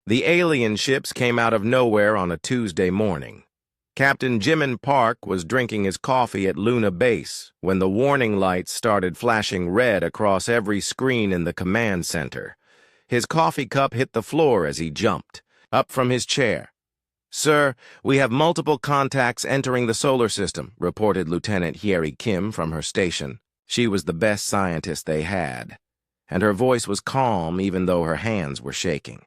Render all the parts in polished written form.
The alien ships came out of nowhere on a Tuesday morning. Captain Jimin Park was drinking his coffee at Luna Base when the warning lights started flashing red across every screen in the command center. His coffee cup hit the floor as he jumped up from his chair. "Sir, we have multiple contacts entering the solar system," reported Lieutenant Hyeri Kim from her station. She was the best scientist they had, and her voice was calm even though her hands were shaking.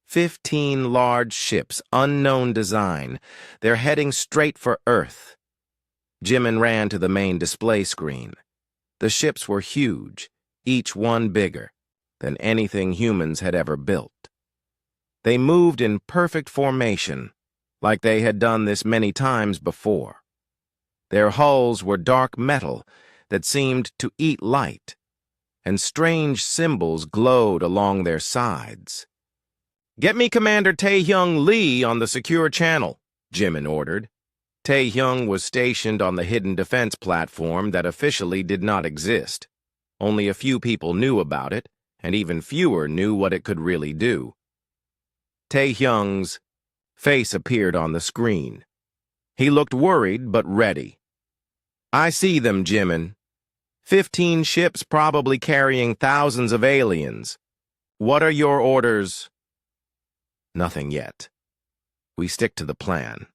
15 large ships, unknown design. They're heading straight for Earth. Jimin ran to the main display screen. The ships were huge, each one bigger than anything humans had ever built. They moved in perfect formation, like they had done this many times before. Their hulls were dark metal that seemed to eat light, and strange symbols glowed along their sides. "Get me Commander Tae-hyung Lee on the secure channel," Jimin ordered. Tae-hyung was stationed on the hidden defense platform that officially did not exist. Only a few people knew about it, and even fewer knew what it could really do. Tae-hyung's face appeared on the screen. He looked worried but ready. "I see them, Jimin. 15 ships probably carrying thousands of aliens. What are your orders?" "Nothing yet. We stick to the plan.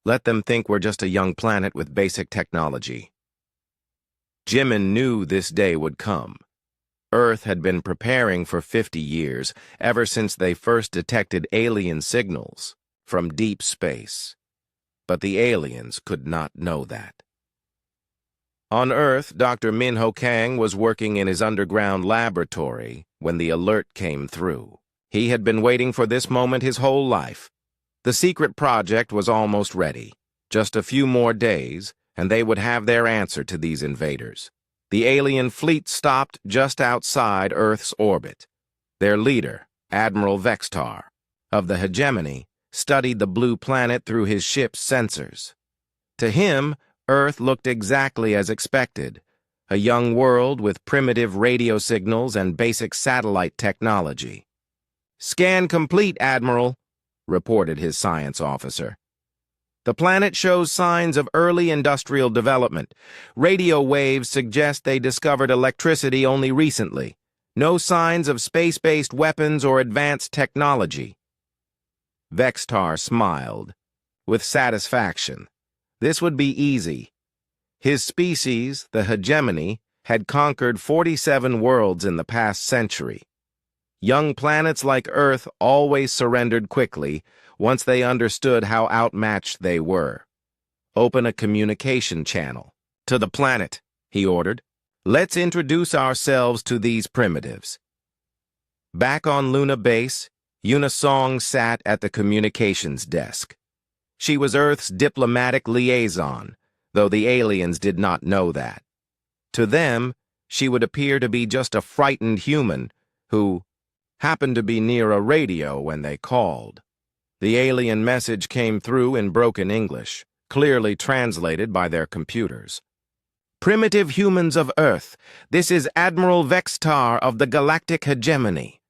Let them think we're just a young planet with basic technology." Jimin knew this day would come. Earth had been preparing for 50 years, ever since they first detected alien signals from deep space. But the aliens could not know that. On Earth, Dr. Min-ho Kang was working in his underground laboratory when the alert came through. He had been waiting for this moment his whole life. The secret project was almost ready. Just a few more days, and they would have their answer to these invaders. The alien fleet stopped just outside Earth's orbit. Their leader, Admiral Vextar, of the Hegemony, studied the blue planet through his ship's sensors. To him, Earth looked exactly as expected, a young world with primitive radio signals and basic satellite technology. "Scan complete, Admiral," reported his science officer. "The planet shows signs of early industrial development. Radio waves suggest they discovered electricity only recently. No signs of space-based weapons or advanced technology." Vextar smiled, with satisfaction. This would be easy. His species, the Hegemony, had conquered 47 worlds in the past century. Young planets like Earth always surrendered quickly once they understood how outmatched they were. "Open a communication channel." "To the planet," he ordered. "Let's introduce ourselves to these primitives." Back on Luna Base, Yuna Song sat at the communications desk. She was Earth's diplomatic liaison, though the aliens did not know that. To them, she would appear to be just a frightened human who happened to be near a radio when they called. The alien message came through in broken English, clearly translated by their computers. "Primitive humans of Earth, this is Admiral Vextar of the Galactic Hegemony.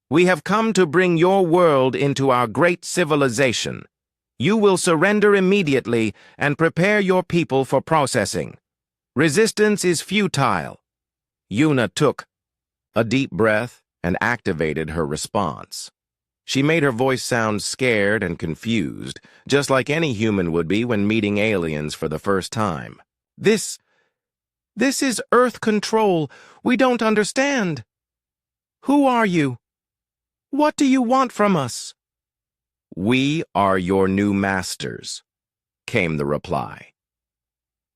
We have come to bring your world into our great civilization. You will surrender immediately and prepare your people for processing. Resistance is futile." Yuna took a deep breath and activated her response. She made her voice sound scared and confused, just like any human would be when meeting aliens for the first time. This is Earth Control. We don't understand. Who are you? What do you want from us?" "We are your new masters," came the reply.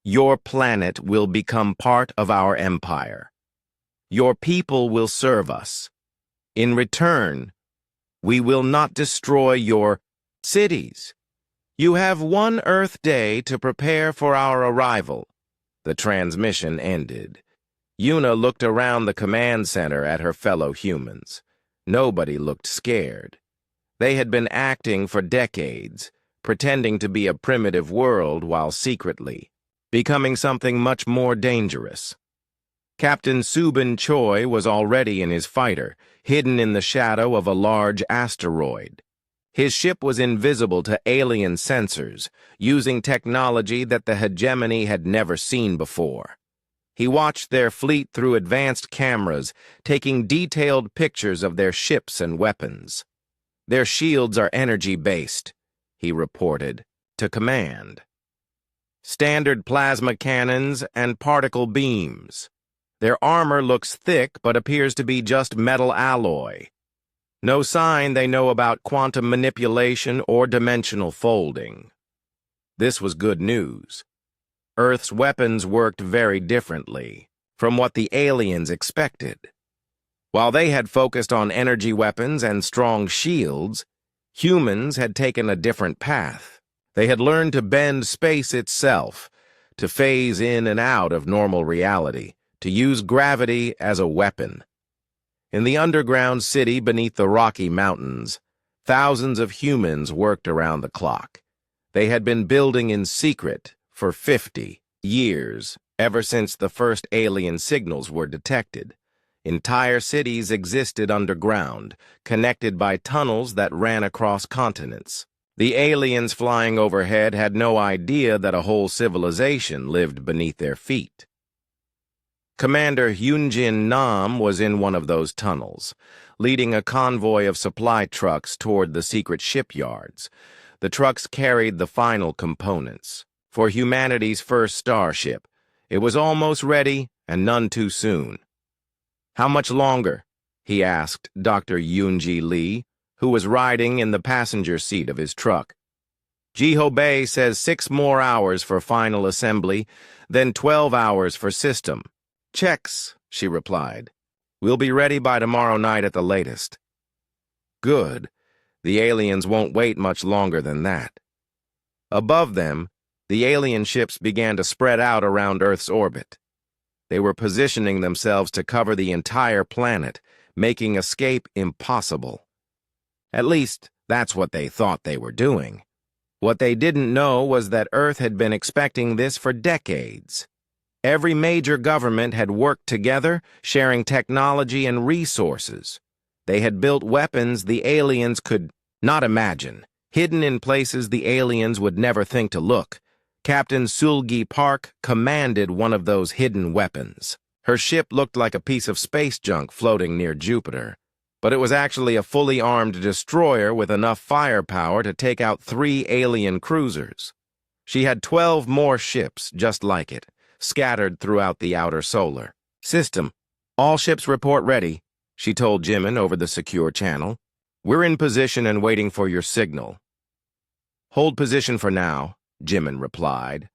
"Your planet will become part of our empire. Your people will serve us. In return, we will not destroy your cities. You have one Earth day to prepare for our arrival." The transmission ended. Yuna looked around the command center at her fellow humans. Nobody looked scared. They had been acting for decades, pretending to be a primitive world while secretly becoming something much more dangerous. Captain Subin Choi was already in his fighter, hidden in the shadow of a large asteroid. His ship was invisible to alien sensors, using technology that the hegemony had never seen before. He watched their fleet through advanced cameras, taking detailed pictures of their ships and weapons. "Their shields are energy-based," he reported, to command. "Standard plasma cannons and particle beams. Their armor looks thick but appears to be just metal alloy. No sign they know about quantum manipulation or dimensional folding." This was good news. Earth's weapons worked very differently from what the aliens expected. While they had focused on energy weapons and strong shields, humans had taken a different path. They had learned to bend space itself, to phase in and out of normal reality, to use gravity as a weapon. In the underground city beneath the Rocky Mountains, thousands of humans worked around the clock. They had been building in secret for 50 years, ever since the first alien signals were detected. Entire cities existed underground, connected by tunnels that ran across continents. The aliens flying overhead had no idea that a whole civilization lived beneath their feet. Commander Hyunjin Nam was in one of those tunnels, leading a convoy of supply trucks toward the secret shipyards. The trucks carried the final components for humanity's first starship. It was almost ready, and none too soon. "How much longer?" he asked Dr. Yoonji Lee, who was riding in the passenger seat of his truck. "Jiho Bei says 6 more hours for final assembly, then 12 hours for system." "Checks," she replied. "We'll be ready by tomorrow night at the latest." Good. The aliens won't wait much longer than that. Above them, the alien ships began to spread out around Earth's orbit. They were positioning themselves to cover the entire planet, making escape impossible. At least, that's what they thought they were doing. What they didn't know was that Earth had been expecting this for decades. Every major government had worked together, sharing technology and resources. They had built weapons the aliens could not imagine, hidden in places the aliens would never think to look. Captain Sulgi Park commanded one of those hidden weapons. Her ship looked like a piece of space junk floating near Jupiter, but it was actually a fully armed destroyer with enough firepower to take out 3 alien cruisers. She had 12 more ships just like it, scattered throughout the outer solar system. "All ships report ready," she told Jimin over the secure channel. "We're in position and waiting for your signal." "Hold position for now," Jimin replied.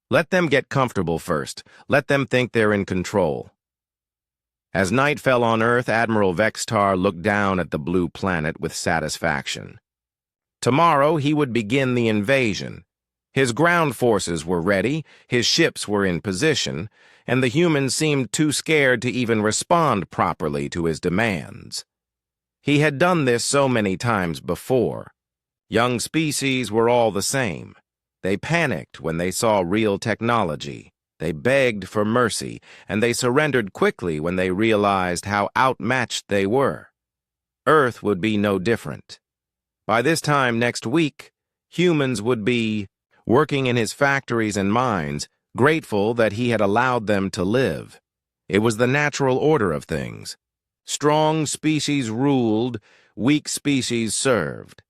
"Let them get comfortable first. Let them think they're in control." As night fell on Earth, Admiral Vextar looked down at the blue planet with satisfaction. Tomorrow he would begin the invasion. His ground forces were ready, his ships were in position, and the humans seemed too scared to even respond properly to his demands. He had done this so many times before. Young species were all the same. They panicked when they saw real technology. They begged for mercy, and they surrendered quickly when they realized how outmatched they were. Earth would be no different. By this time next week, humans would be working in his factories and mines, grateful that he had allowed them to live. It was the natural order of things. Strong species ruled, weak species served.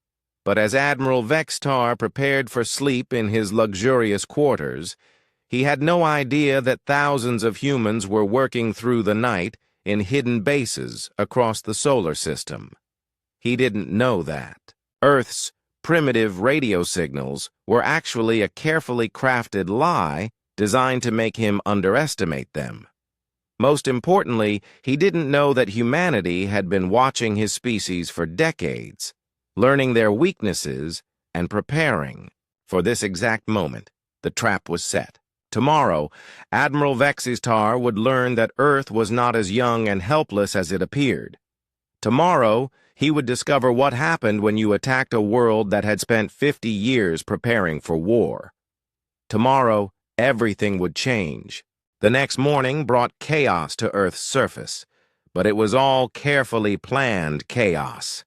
But as Admiral Vextar prepared for sleep in his luxurious quarters, he had no idea that thousands of humans were working through the night in hidden bases across the solar system. He didn't know that. Earth's primitive radio signals were actually a carefully crafted lie designed to make him underestimate them. Most importantly, he didn't know that humanity had been watching his species for decades, learning their weaknesses and preparing for this exact moment. The trap was set. Tomorrow, Admiral Vexistar would learn that Earth was not as young and helpless as it appeared. Tomorrow, he would discover what happened when you attacked a world that had spent 50 years preparing for war. Tomorrow, everything would change. The next morning brought chaos to Earth's surface, but it was all carefully planned chaos.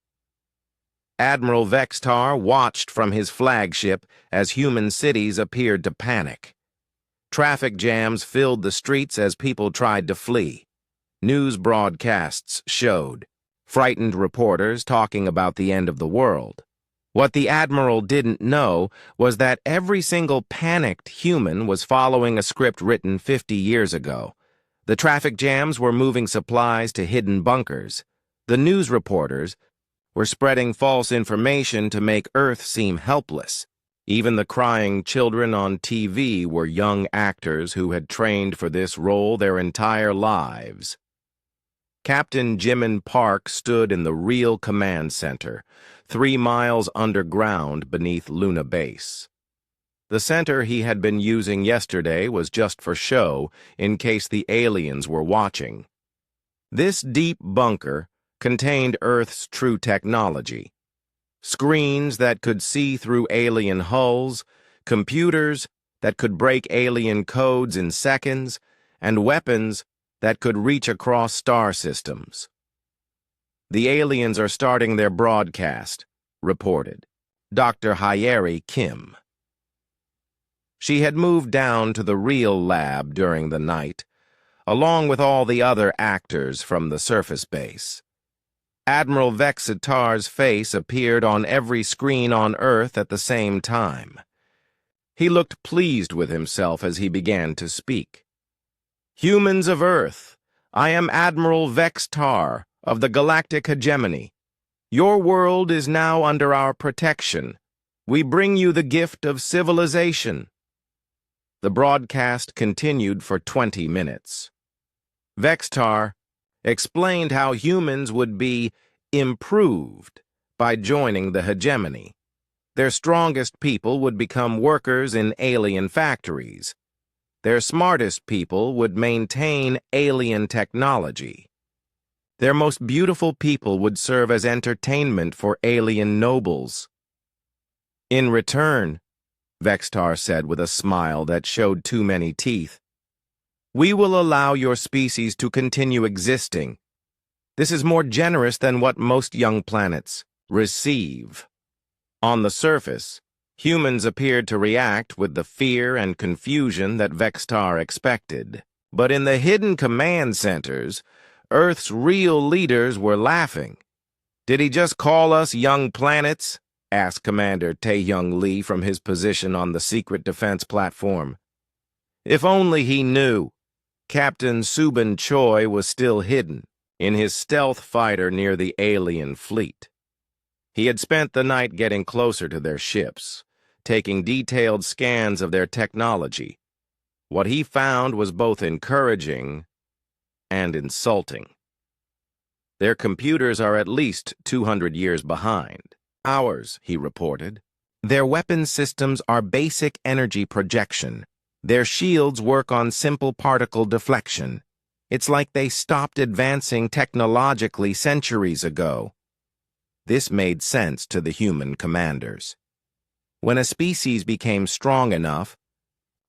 Admiral Vextar watched from his flagship as human cities appeared to panic. Traffic jams filled the streets as people tried to flee. News broadcasts showed frightened reporters talking about the end of the world. What the Admiral didn't know was that every single panicked human was following a script written 50 years ago. The traffic jams were moving supplies to hidden bunkers. The news reporters were spreading false information to make Earth seem helpless. Even the crying children on TV were young actors who had trained for this role their entire lives. Captain Jimin Park stood in the real command center, 3 miles underground beneath Luna Base. The center he had been using yesterday was just for show, in case the aliens were watching. This deep bunker contained Earth's true technology. Screens that could see through alien hulls, computers that could break alien codes in seconds, and weapons that could reach across star systems. The aliens are starting their broadcast, reported Dr. Hyeri Kim. She had moved down to the real lab during the night, along with all the other actors from the surface base. Admiral Vexitar's face appeared on every screen on Earth at the same time. He looked pleased with himself as he began to speak. Humans of Earth, I am Admiral Vextar of the Galactic Hegemony. Your world is now under our protection. We bring you the gift of civilization. The broadcast continued for 20 minutes. Vextar explained how humans would be improved by joining the hegemony. Their strongest people would become workers in alien factories. Their smartest people would maintain alien technology. Their most beautiful people would serve as entertainment for alien nobles. In return, Vextar said with a smile that showed too many teeth, we will allow your species to continue existing. This is more generous than what most young planets receive. On the surface, humans appeared to react with the fear and confusion that Vextar expected. But in the hidden command centers, Earth's real leaders were laughing. Did he just call us young planets? Asked Commander Tae-Young Lee from his position on the secret defense platform. If only he knew. Captain Subin Choi was still hidden in his stealth fighter near the alien fleet. He had spent the night getting closer to their ships, taking detailed scans of their technology. What he found was both encouraging and insulting. Their computers are at least 200 years behind. Ours, he reported. Their weapon systems are basic energy projection. Their shields work on simple particle deflection. It's like they stopped advancing technologically centuries ago. This made sense to the human commanders. When a species became strong enough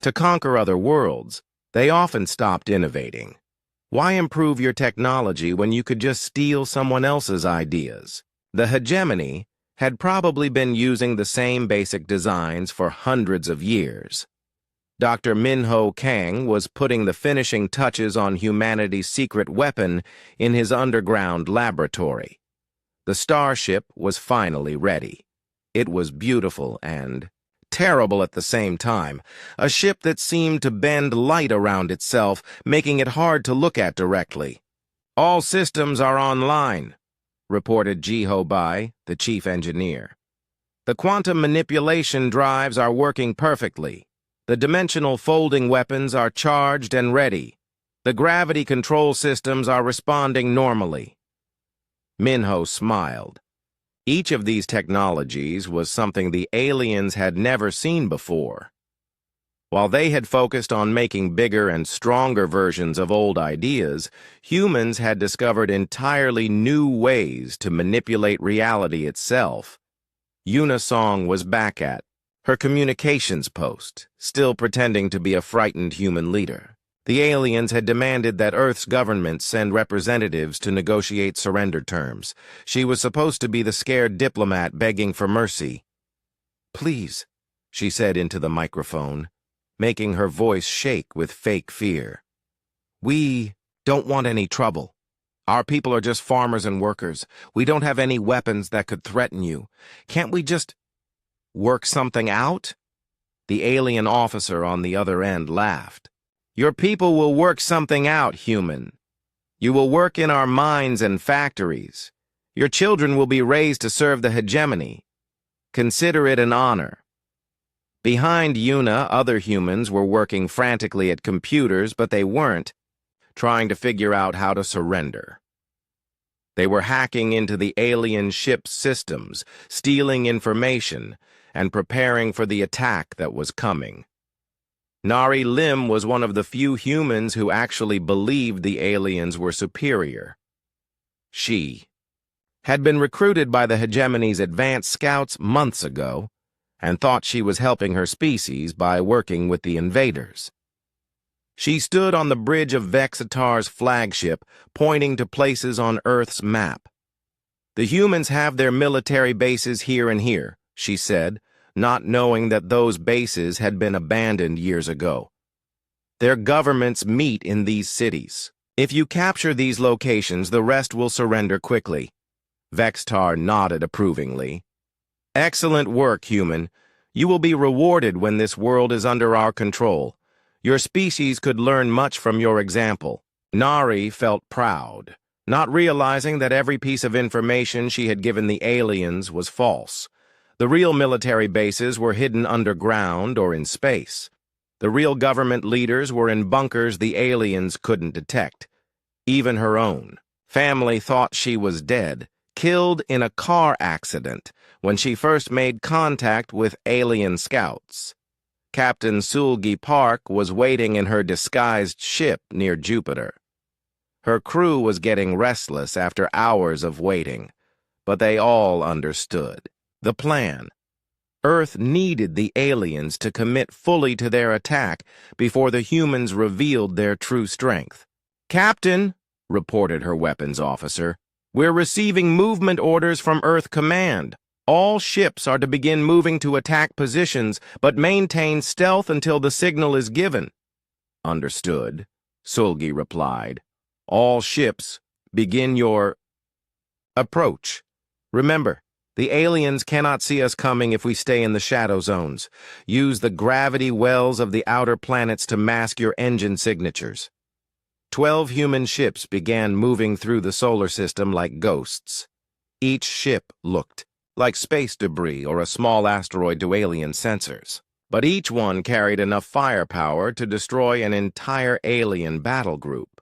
to conquer other worlds, they often stopped innovating. Why improve your technology when you could just steal someone else's ideas? The hegemony had probably been using the same basic designs for hundreds of years. Dr. Minho Kang was putting the finishing touches on humanity's secret weapon in his underground laboratory. The starship was finally ready. It was beautiful and terrible at the same time, a ship that seemed to bend light around itself, making it hard to look at directly. All systems are online, reported Jiho Bai, the chief engineer. The quantum manipulation drives are working perfectly. The dimensional folding weapons are charged and ready. The gravity control systems are responding normally. Minho smiled. Each of these technologies was something the aliens had never seen before. While they had focused on making bigger and stronger versions of old ideas, humans had discovered entirely new ways to manipulate reality itself. Unisong was back at her communications post, still pretending to be a frightened human leader. The aliens had demanded that Earth's government send representatives to negotiate surrender terms. She was supposed to be the scared diplomat begging for mercy. "Please," she said into the microphone, making her voice shake with fake fear. "We don't want any trouble. Our people are just farmers and workers. We don't have any weapons that could threaten you. Can't we just work something out?" The alien officer on the other end laughed. "Your people will work something out, human. You will work in our mines and factories. Your children will be raised to serve the hegemony. Consider it an honor." Behind Yuna, other humans were working frantically at computers, but they weren't trying to figure out how to surrender. They were hacking into the alien ship's systems, stealing information, and preparing for the attack that was coming. Nari Lim was one of the few humans who actually believed the aliens were superior. She had been recruited by the hegemony's advanced scouts months ago and thought she was helping her species by working with the invaders. She stood on the bridge of Vexatar's flagship, pointing to places on Earth's map. "The humans have their military bases here and here," she said, not knowing that those bases had been abandoned years ago. "Their governments meet in these cities. If you capture these locations, the rest will surrender quickly." Vextar nodded approvingly. "Excellent work, human. You will be rewarded when this world is under our control. Your species could learn much from your example." Nari felt proud, not realizing that every piece of information she had given the aliens was false. The real military bases were hidden underground or in space. The real government leaders were in bunkers the aliens couldn't detect. Even her own family thought she was dead, killed in a car accident when she first made contact with alien scouts. Captain Sulgi Park was waiting in her disguised ship near Jupiter. Her crew was getting restless after hours of waiting, but they all understood the plan. Earth needed the aliens to commit fully to their attack before the humans revealed their true strength. "Captain," reported her weapons officer, "we're receiving movement orders from Earth Command. All ships are to begin moving to attack positions, but maintain stealth until the signal is given." "Understood," Sulgi replied. "All ships, begin your approach. Remember, the aliens cannot see us coming if we stay in the shadow zones. Use the gravity wells of the outer planets to mask your engine signatures." 12 human ships began moving through the solar system like ghosts. Each ship looked like space debris or a small asteroid to alien sensors, but each one carried enough firepower to destroy an entire alien battle group.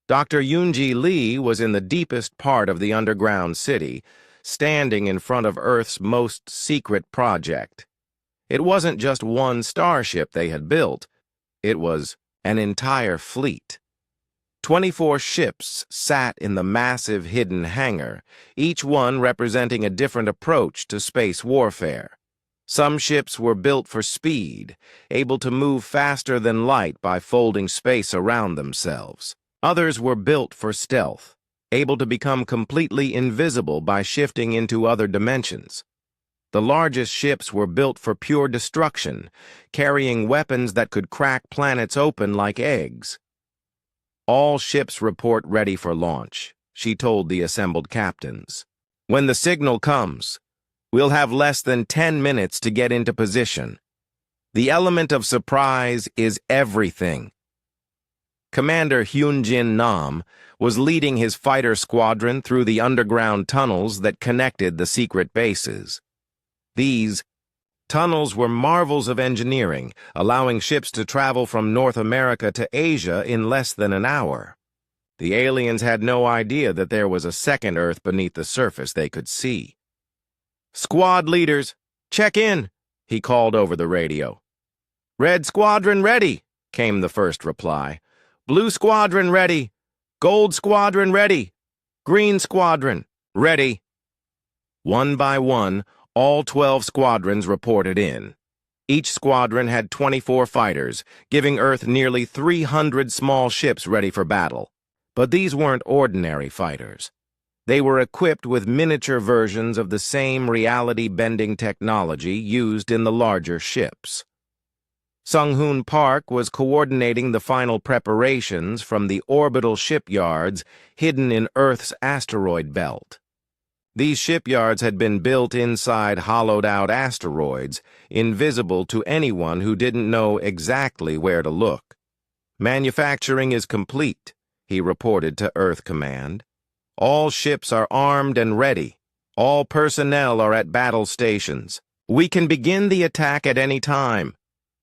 Dr. Yunji Lee was in the deepest part of the underground city, standing in front of Earth's most secret project. It wasn't just one starship they had built. It was an entire fleet. 24 ships sat in the massive hidden hangar, each one representing a different approach to space warfare. Some ships were built for speed, able to move faster than light by folding space around themselves. Others were built for stealth, able to become completely invisible by shifting into other dimensions. The largest ships were built for pure destruction, carrying weapons that could crack planets open like eggs. "All ships report ready for launch," she told the assembled captains. "When the signal comes, we'll have less than 10 minutes to get into position. The element of surprise is everything." Commander Hyunjin Nam was leading his fighter squadron through the underground tunnels that connected the secret bases. These tunnels were marvels of engineering, allowing ships to travel from North America to Asia in less than an hour. The aliens had no idea that there was a second Earth beneath the surface they could see. "Squad leaders, check in," he called over the radio. "Red Squadron ready," came the first reply. "Blue Squadron ready. Gold Squadron ready. Green Squadron ready." One by one, all 12 squadrons reported in. Each squadron had 24 fighters, giving Earth nearly 300 small ships ready for battle. But these weren't ordinary fighters. They were equipped with miniature versions of the same reality-bending technology used in the larger ships. Sung-Hoon Park was coordinating the final preparations from the orbital shipyards hidden in Earth's asteroid belt. These shipyards had been built inside hollowed-out asteroids, invisible to anyone who didn't know exactly where to look. "Manufacturing is complete," he reported to Earth Command. "All ships are armed and ready. All personnel are at battle stations. We can begin the attack at any time."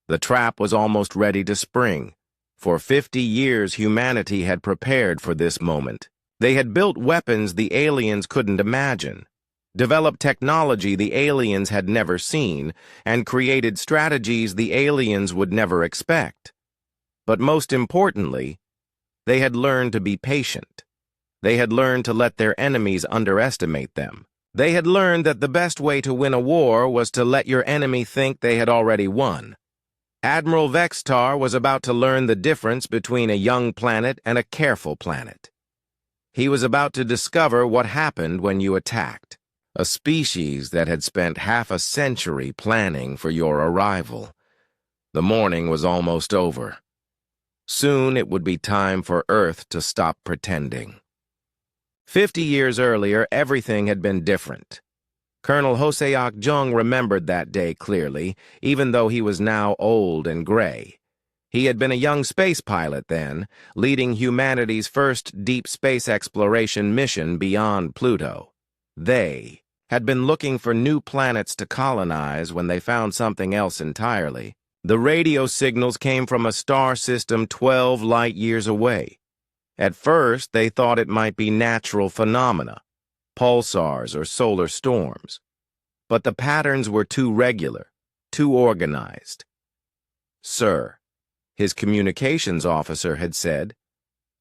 The trap was almost ready to spring. For 50 years, humanity had prepared for this moment. They had built weapons the aliens couldn't imagine, developed technology the aliens had never seen, and created strategies the aliens would never expect. But most importantly, they had learned to be patient. They had learned to let their enemies underestimate them. They had learned that the best way to win a war was to let your enemy think they had already won. Admiral Vextar was about to learn the difference between a young planet and a careful planet. He was about to discover what happened when you attacked, a species that had spent half a century planning for your arrival. The morning was almost over. Soon it would be time for Earth to stop pretending. 50 years earlier, everything had been different. Colonel Hoseok Jung remembered that day clearly, even though he was now old and gray. He had been a young space pilot then, leading humanity's first deep space exploration mission beyond Pluto. They had been looking for new planets to colonize when they found something else entirely. The radio signals came from a star system 12 light-years away. At first, they thought it might be natural phenomena, pulsars or solar storms. But the patterns were too regular, too organized. "Sir," his communications officer had said,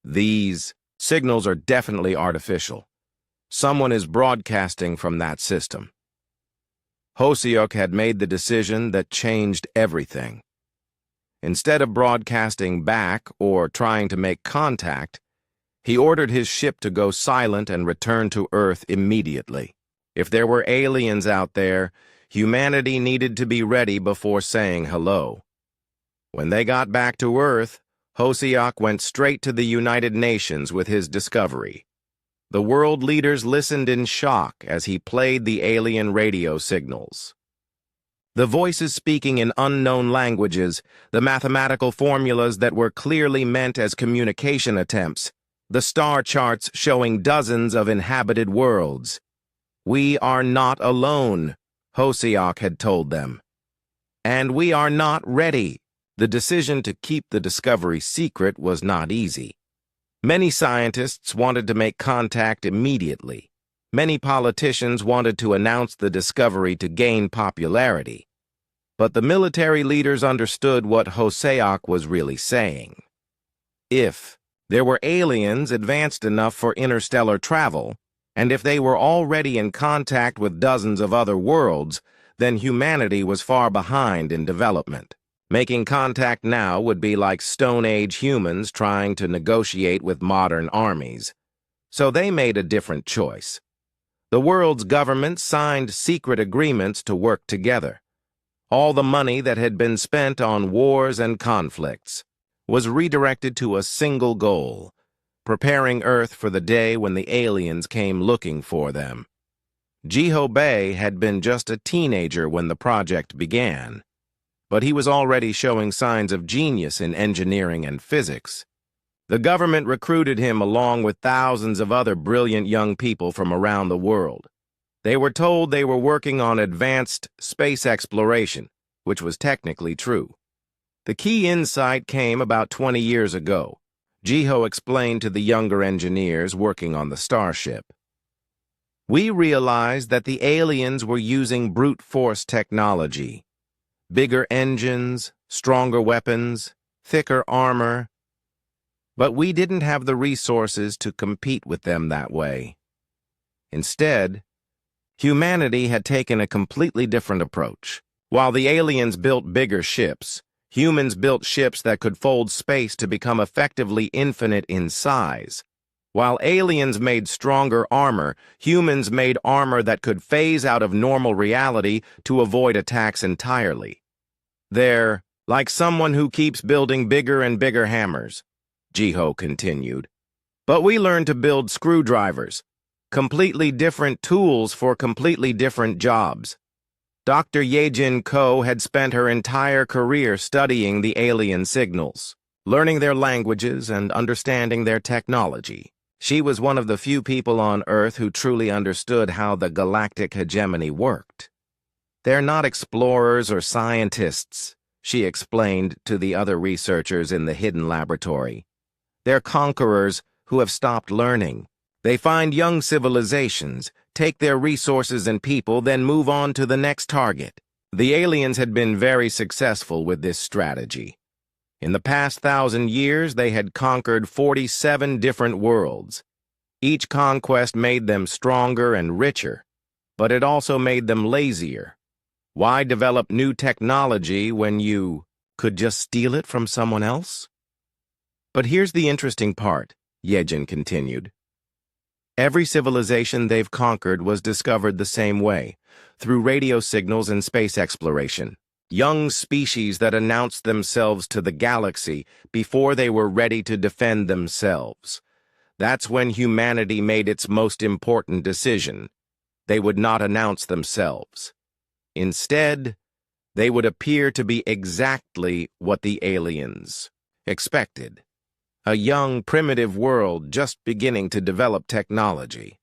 "these signals are definitely artificial. Someone is broadcasting from that system." Hoseok had made the decision that changed everything. Instead of broadcasting back or trying to make contact, he ordered his ship to go silent and return to Earth immediately. If there were aliens out there, humanity needed to be ready before saying hello. When they got back to Earth, Hoseok went straight to the United Nations with his discovery. The world leaders listened in shock as he played the alien radio signals. The voices speaking in unknown languages, the mathematical formulas that were clearly meant as communication attempts, the star charts showing dozens of inhabited worlds. "We are not alone," Hoseok had told them. "And we are not ready." The decision to keep the discovery secret was not easy. Many scientists wanted to make contact immediately. Many politicians wanted to announce the discovery to gain popularity. But the military leaders understood what Hoseok was really saying. If there were aliens advanced enough for interstellar travel, and if they were already in contact with dozens of other worlds, then humanity was far behind in development. Making contact now would be like Stone Age humans trying to negotiate with modern armies. So they made a different choice. The world's governments signed secret agreements to work together. All the money that had been spent on wars and conflicts was redirected to a single goal: preparing Earth for the day when the aliens came looking for them. Jiho Bei had been just a teenager when the project began, but he was already showing signs of genius in engineering and physics. The government recruited him along with thousands of other brilliant young people from around the world. They were told they were working on advanced space exploration, which was technically true. The key insight came about 20 years ago. Jiho explained to the younger engineers working on the starship. "We realized that the aliens were using brute force technology. Bigger engines, stronger weapons, thicker armor. But we didn't have the resources to compete with them that way. Instead, humanity had taken a completely different approach. While the aliens built bigger ships, humans built ships that could fold space to become effectively infinite in size. While aliens made stronger armor, humans made armor that could phase out of normal reality to avoid attacks entirely. They're like someone who keeps building bigger and bigger hammers, Jiho continued. But we learned to build screwdrivers, completely different tools for completely different jobs. Dr. Yejin Ko had spent her entire career studying the alien signals, learning their languages and understanding their technology. She was one of the few people on Earth who truly understood how the galactic hegemony worked. They're not explorers or scientists, she explained to the other researchers in the hidden laboratory. They're conquerors who have stopped learning. They find young civilizations, take their resources and people, then move on to the next target. The aliens had been very successful with this strategy. In the past 1,000 years, they had conquered 47 different worlds. Each conquest made them stronger and richer, but it also made them lazier. Why develop new technology when you could just steal it from someone else? But here's the interesting part, Yejin continued. Every civilization they've conquered was discovered the same way, through radio signals and space exploration. Young species that announced themselves to the galaxy before they were ready to defend themselves. That's when humanity made its most important decision. They would not announce themselves. Instead, they would appear to be exactly what the aliens expected. A young, primitive world just beginning to develop technology.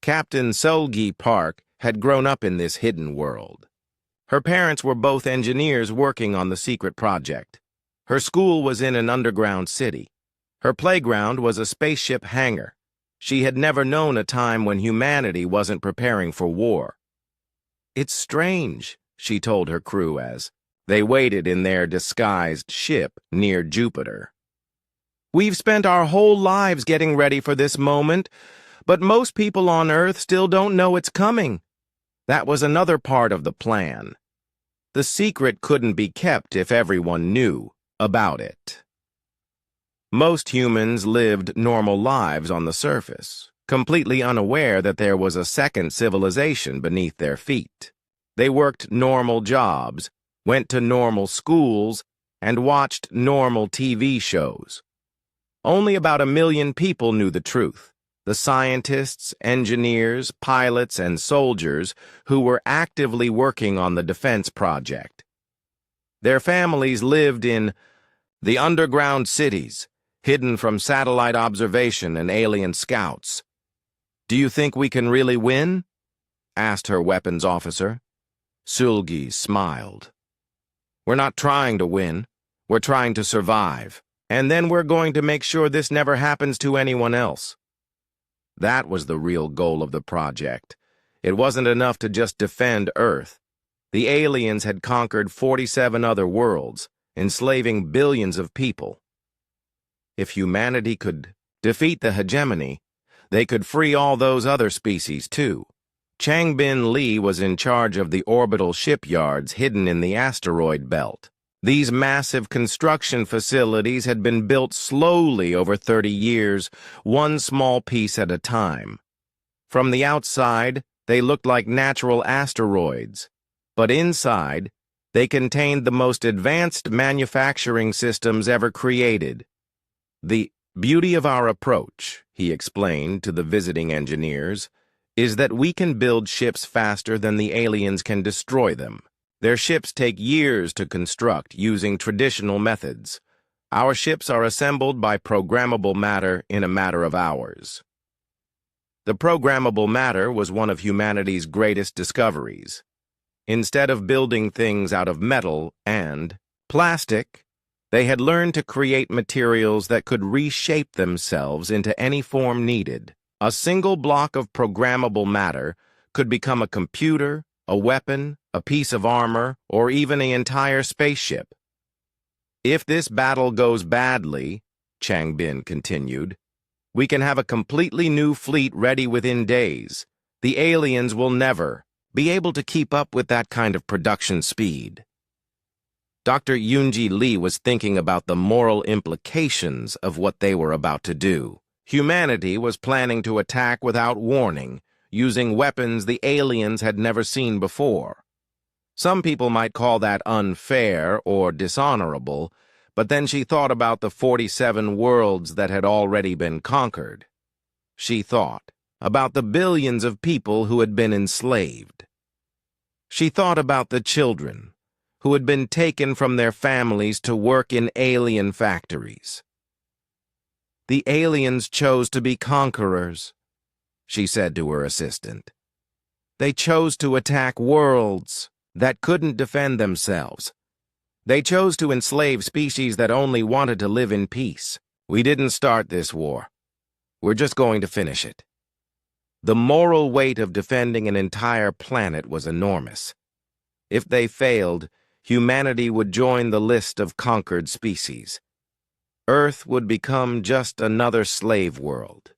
Captain Solgi Park had grown up in this hidden world. Her parents were both engineers working on the secret project. Her school was in an underground city. Her playground was a spaceship hangar. She had never known a time when humanity wasn't preparing for war. "It's strange," she told her crew as they waited in their disguised ship near Jupiter. "We've spent our whole lives getting ready for this moment, but most people on Earth still don't know it's coming." That was another part of the plan. The secret couldn't be kept if everyone knew about it. Most humans lived normal lives on the surface, completely unaware that there was a second civilization beneath their feet. They worked normal jobs, went to normal schools, and watched normal TV shows. Only about 1 million people knew the truth. The scientists, engineers, pilots, and soldiers who were actively working on the defense project. Their families lived in the underground cities, hidden from satellite observation and alien scouts. "Do you think we can really win?" asked her weapons officer. Sulgi smiled. "We're not trying to win. We're trying to survive. And then we're going to make sure this never happens to anyone else." That was the real goal of the project. It wasn't enough to just defend Earth. The aliens had conquered 47 other worlds, enslaving billions of people. If humanity could defeat the hegemony, they could free all those other species too. Changbin Li was in charge of the orbital shipyards hidden in the asteroid belt. These massive construction facilities had been built slowly over 30 years, one small piece at a time. From the outside, they looked like natural asteroids, but inside, they contained the most advanced manufacturing systems ever created. "The beauty of our approach," he explained to the visiting engineers, "is that we can build ships faster than the aliens can destroy them. Their ships take years to construct using traditional methods. Our ships are assembled by programmable matter in a matter of hours." The programmable matter was one of humanity's greatest discoveries. Instead of building things out of metal and plastic, they had learned to create materials that could reshape themselves into any form needed. A single block of programmable matter could become a computer, a weapon, a piece of armor, or even an entire spaceship. "If this battle goes badly," Changbin continued, "we can have a completely new fleet ready within days. The aliens will never be able to keep up with that kind of production speed? Dr. Yoonji Lee was thinking about the moral implications of what they were about to do. Humanity was planning to attack without warning, using weapons the aliens had never seen before. Some people might call that unfair or dishonorable, but then she thought about the 47 worlds that had already been conquered. She thought about the billions of people who had been enslaved. She thought about the children who had been taken from their families to work in alien factories. The aliens chose to be conquerors, she said to her assistant. They chose to attack worlds that couldn't defend themselves. They chose to enslave species that only wanted to live in peace. We didn't start this war. We're just going to finish it. The moral weight of defending an entire planet was enormous. If they failed, humanity would join the list of conquered species. Earth would become just another slave world.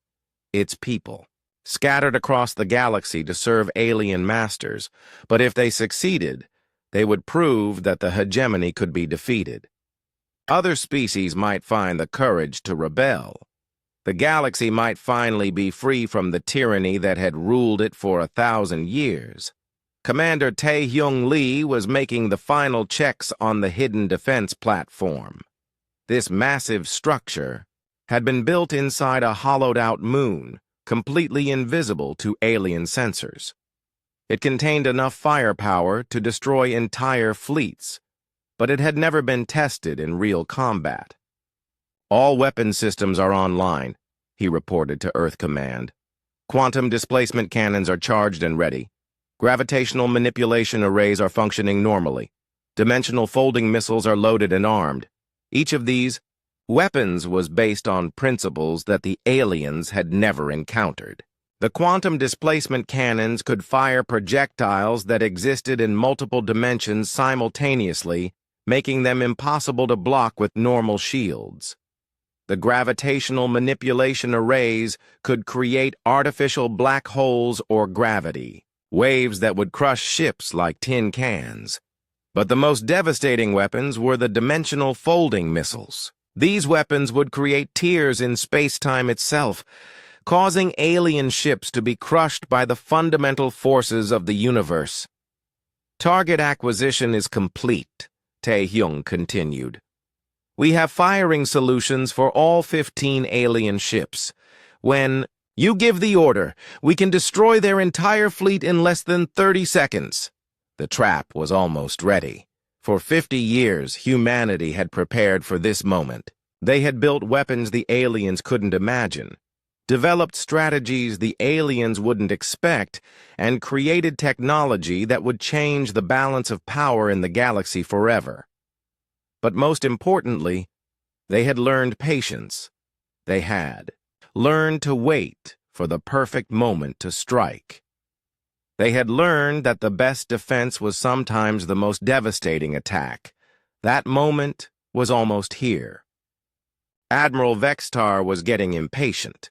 Its people, scattered across the galaxy to serve alien masters, but if they succeeded, they would prove that the hegemony could be defeated. Other species might find the courage to rebel. The galaxy might finally be free from the tyranny that had ruled it for 1,000 years. Commander Tae-hyung Lee was making the final checks on the hidden defense platform. This massive structure had been built inside a hollowed-out moon, completely invisible to alien sensors. It contained enough firepower to destroy entire fleets, but it had never been tested in real combat. All weapon systems are online, he reported to Earth Command. Quantum displacement cannons are charged and ready. Gravitational manipulation arrays are functioning normally. Dimensional folding missiles are loaded and armed. Each of these weapons was based on principles that the aliens had never encountered. The quantum displacement cannons could fire projectiles that existed in multiple dimensions simultaneously, making them impossible to block with normal shields. The gravitational manipulation arrays could create artificial black holes or gravity, waves that would crush ships like tin cans. But the most devastating weapons were the dimensional folding missiles. These weapons would create tears in space-time itself, causing alien ships to be crushed by the fundamental forces of the universe. Target acquisition is complete, Tae-hyung continued. We have firing solutions for all 15 alien ships. When you give the order, we can destroy their entire fleet in less than 30 seconds. The trap was almost ready. For 50 years, humanity had prepared for this moment. They had built weapons the aliens couldn't imagine, developed strategies the aliens wouldn't expect, and created technology that would change the balance of power in the galaxy forever. But most importantly, they had learned patience. They had learned to wait for the perfect moment to strike. They had learned that the best defense was sometimes the most devastating attack. That moment was almost here. Admiral Vextar was getting impatient.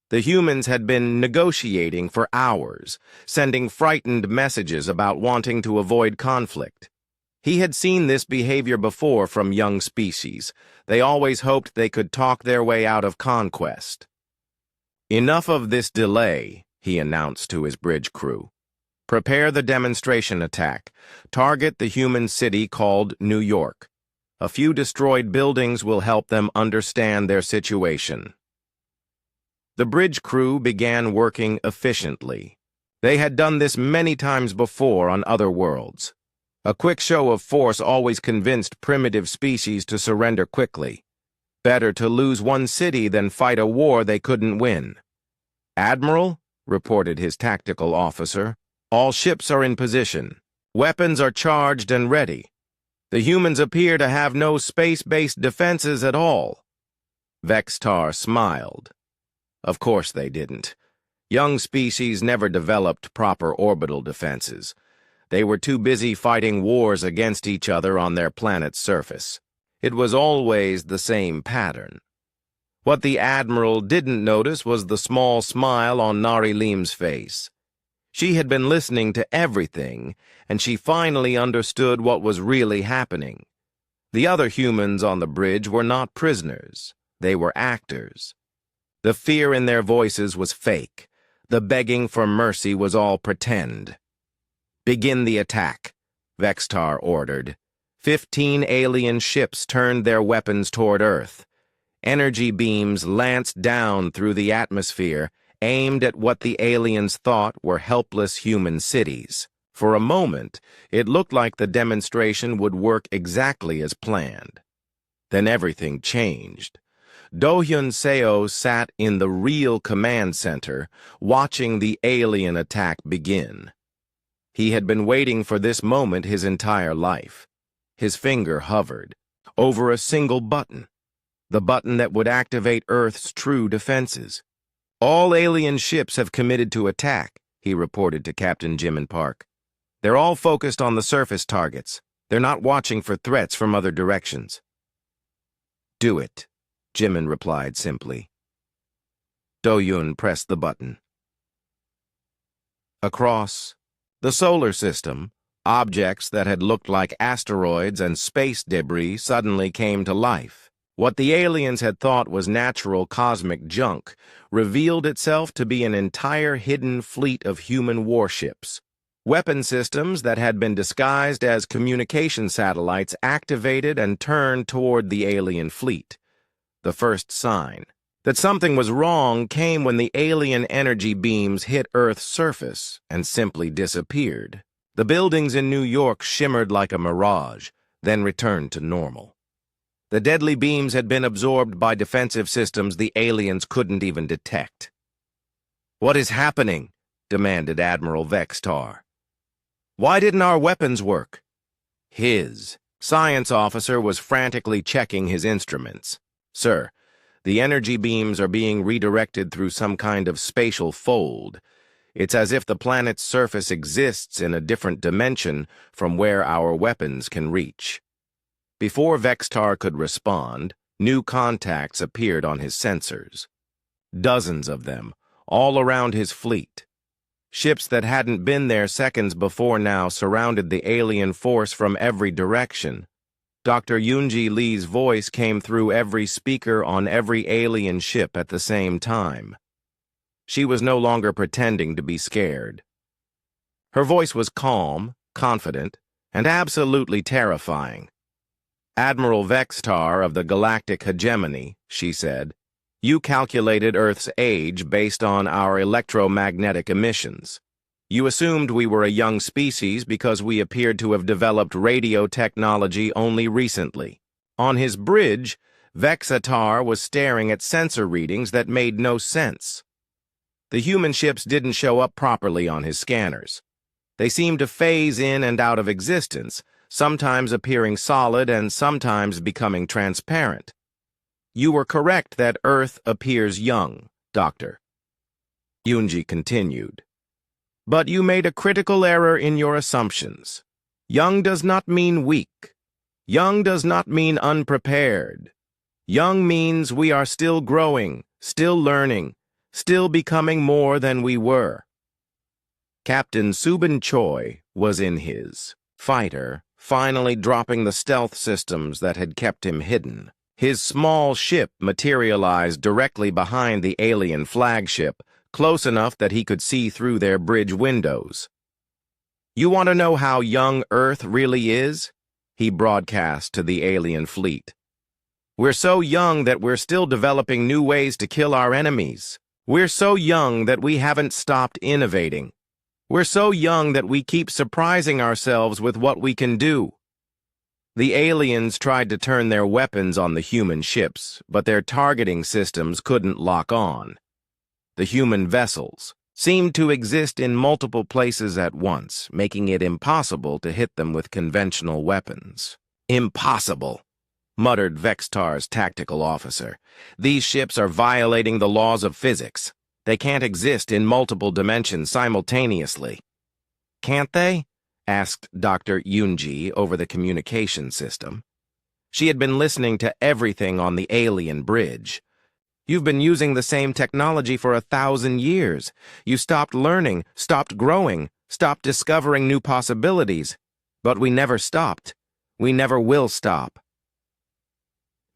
The humans had been negotiating for hours, sending frightened messages about wanting to avoid conflict. He had seen this behavior before from young species. They always hoped they could talk their way out of conquest. Enough of this delay, he announced to his bridge crew. Prepare the demonstration attack. Target the human city called New York. A few destroyed buildings will help them understand their situation. The bridge crew began working efficiently. They had done this many times before on other worlds. A quick show of force always convinced primitive species to surrender quickly. Better to lose one city than fight a war they couldn't win. Admiral, reported his tactical officer, all ships are in position. Weapons are charged and ready. The humans appear to have no space-based defenses at all. Vextar smiled. Of course they didn't. Young species never developed proper orbital defenses. They were too busy fighting wars against each other on their planet's surface. It was always the same pattern. What the Admiral didn't notice was the small smile on Nari Lim's face. She had been listening to everything, and she finally understood what was really happening. The other humans on the bridge were not prisoners. They were actors. The fear in their voices was fake. The begging for mercy was all pretend. "Begin the attack," Vextar ordered. 15 alien ships turned their weapons toward Earth. Energy beams lanced down through the atmosphere, aimed at what the aliens thought were helpless human cities. For a moment, it looked like the demonstration would work exactly as planned. Then everything changed. Do-hyun Seo sat in the real command center, watching the alien attack begin. He had been waiting for this moment his entire life. His finger hovered over a single button, the button that would activate Earth's true defenses. "All alien ships have committed to attack," he reported to Captain Jimin Park. "They're all focused on the surface targets. They're not watching for threats from other directions." "Do it," Jimin replied simply. Do-hyun pressed the button. Across the solar system, objects that had looked like asteroids and space debris suddenly came to life. What the aliens had thought was natural cosmic junk revealed itself to be an entire hidden fleet of human warships. Weapon systems that had been disguised as communication satellites activated and turned toward the alien fleet. The first sign that something was wrong came when the alien energy beams hit Earth's surface and simply disappeared. The buildings in New York shimmered like a mirage, then returned to normal. The deadly beams had been absorbed by defensive systems the aliens couldn't even detect. "What is happening?" demanded Admiral Vextar. "Why didn't our weapons work?" His science officer was frantically checking his instruments. "Sir, the energy beams are being redirected through some kind of spatial fold. It's as if the planet's surface exists in a different dimension from where our weapons can reach." Before Vextar could respond, new contacts appeared on his sensors. Dozens of them, all around his fleet. Ships that hadn't been there seconds before now surrounded the alien force from every direction. Dr. Yoonji Lee's voice came through every speaker on every alien ship at the same time. She was no longer pretending to be scared. Her voice was calm, confident, and absolutely terrifying. "Admiral Vextar of the Galactic Hegemony," she said, "you calculated Earth's age based on our electromagnetic emissions. You assumed we were a young species because we appeared to have developed radio technology only recently." On his bridge, Vexatar was staring at sensor readings that made no sense. The human ships didn't show up properly on his scanners. They seemed to phase in and out of existence, sometimes appearing solid and sometimes becoming transparent. "You were correct that Earth appears young, Doctor," Yoonji continued. "But you made a critical error in your assumptions. Young does not mean weak. Young does not mean unprepared. Young means we are still growing, still learning, still becoming more than we were." Captain Subin Choi was in his fighter, finally dropping the stealth systems that had kept him hidden. His small ship materialized directly behind the alien flagship, close enough that he could see through their bridge windows. "You want to know how young Earth really is?" he broadcast to the alien fleet. "We're so young that we're still developing new ways to kill our enemies. We're so young that we haven't stopped innovating. We're so young that we keep surprising ourselves with what we can do." The aliens tried to turn their weapons on the human ships, but their targeting systems couldn't lock on. The human vessels seemed to exist in multiple places at once, making it impossible to hit them with conventional weapons. "Impossible," muttered Vextar's tactical officer. "These ships are violating the laws of physics. They can't exist in multiple dimensions simultaneously." "Can't they?" asked Dr. Yoonji over the communication system. She had been listening to everything on the alien bridge. You've been using the same technology for 1,000 years. You stopped learning, stopped growing, stopped discovering new possibilities. But we never stopped. We never will stop.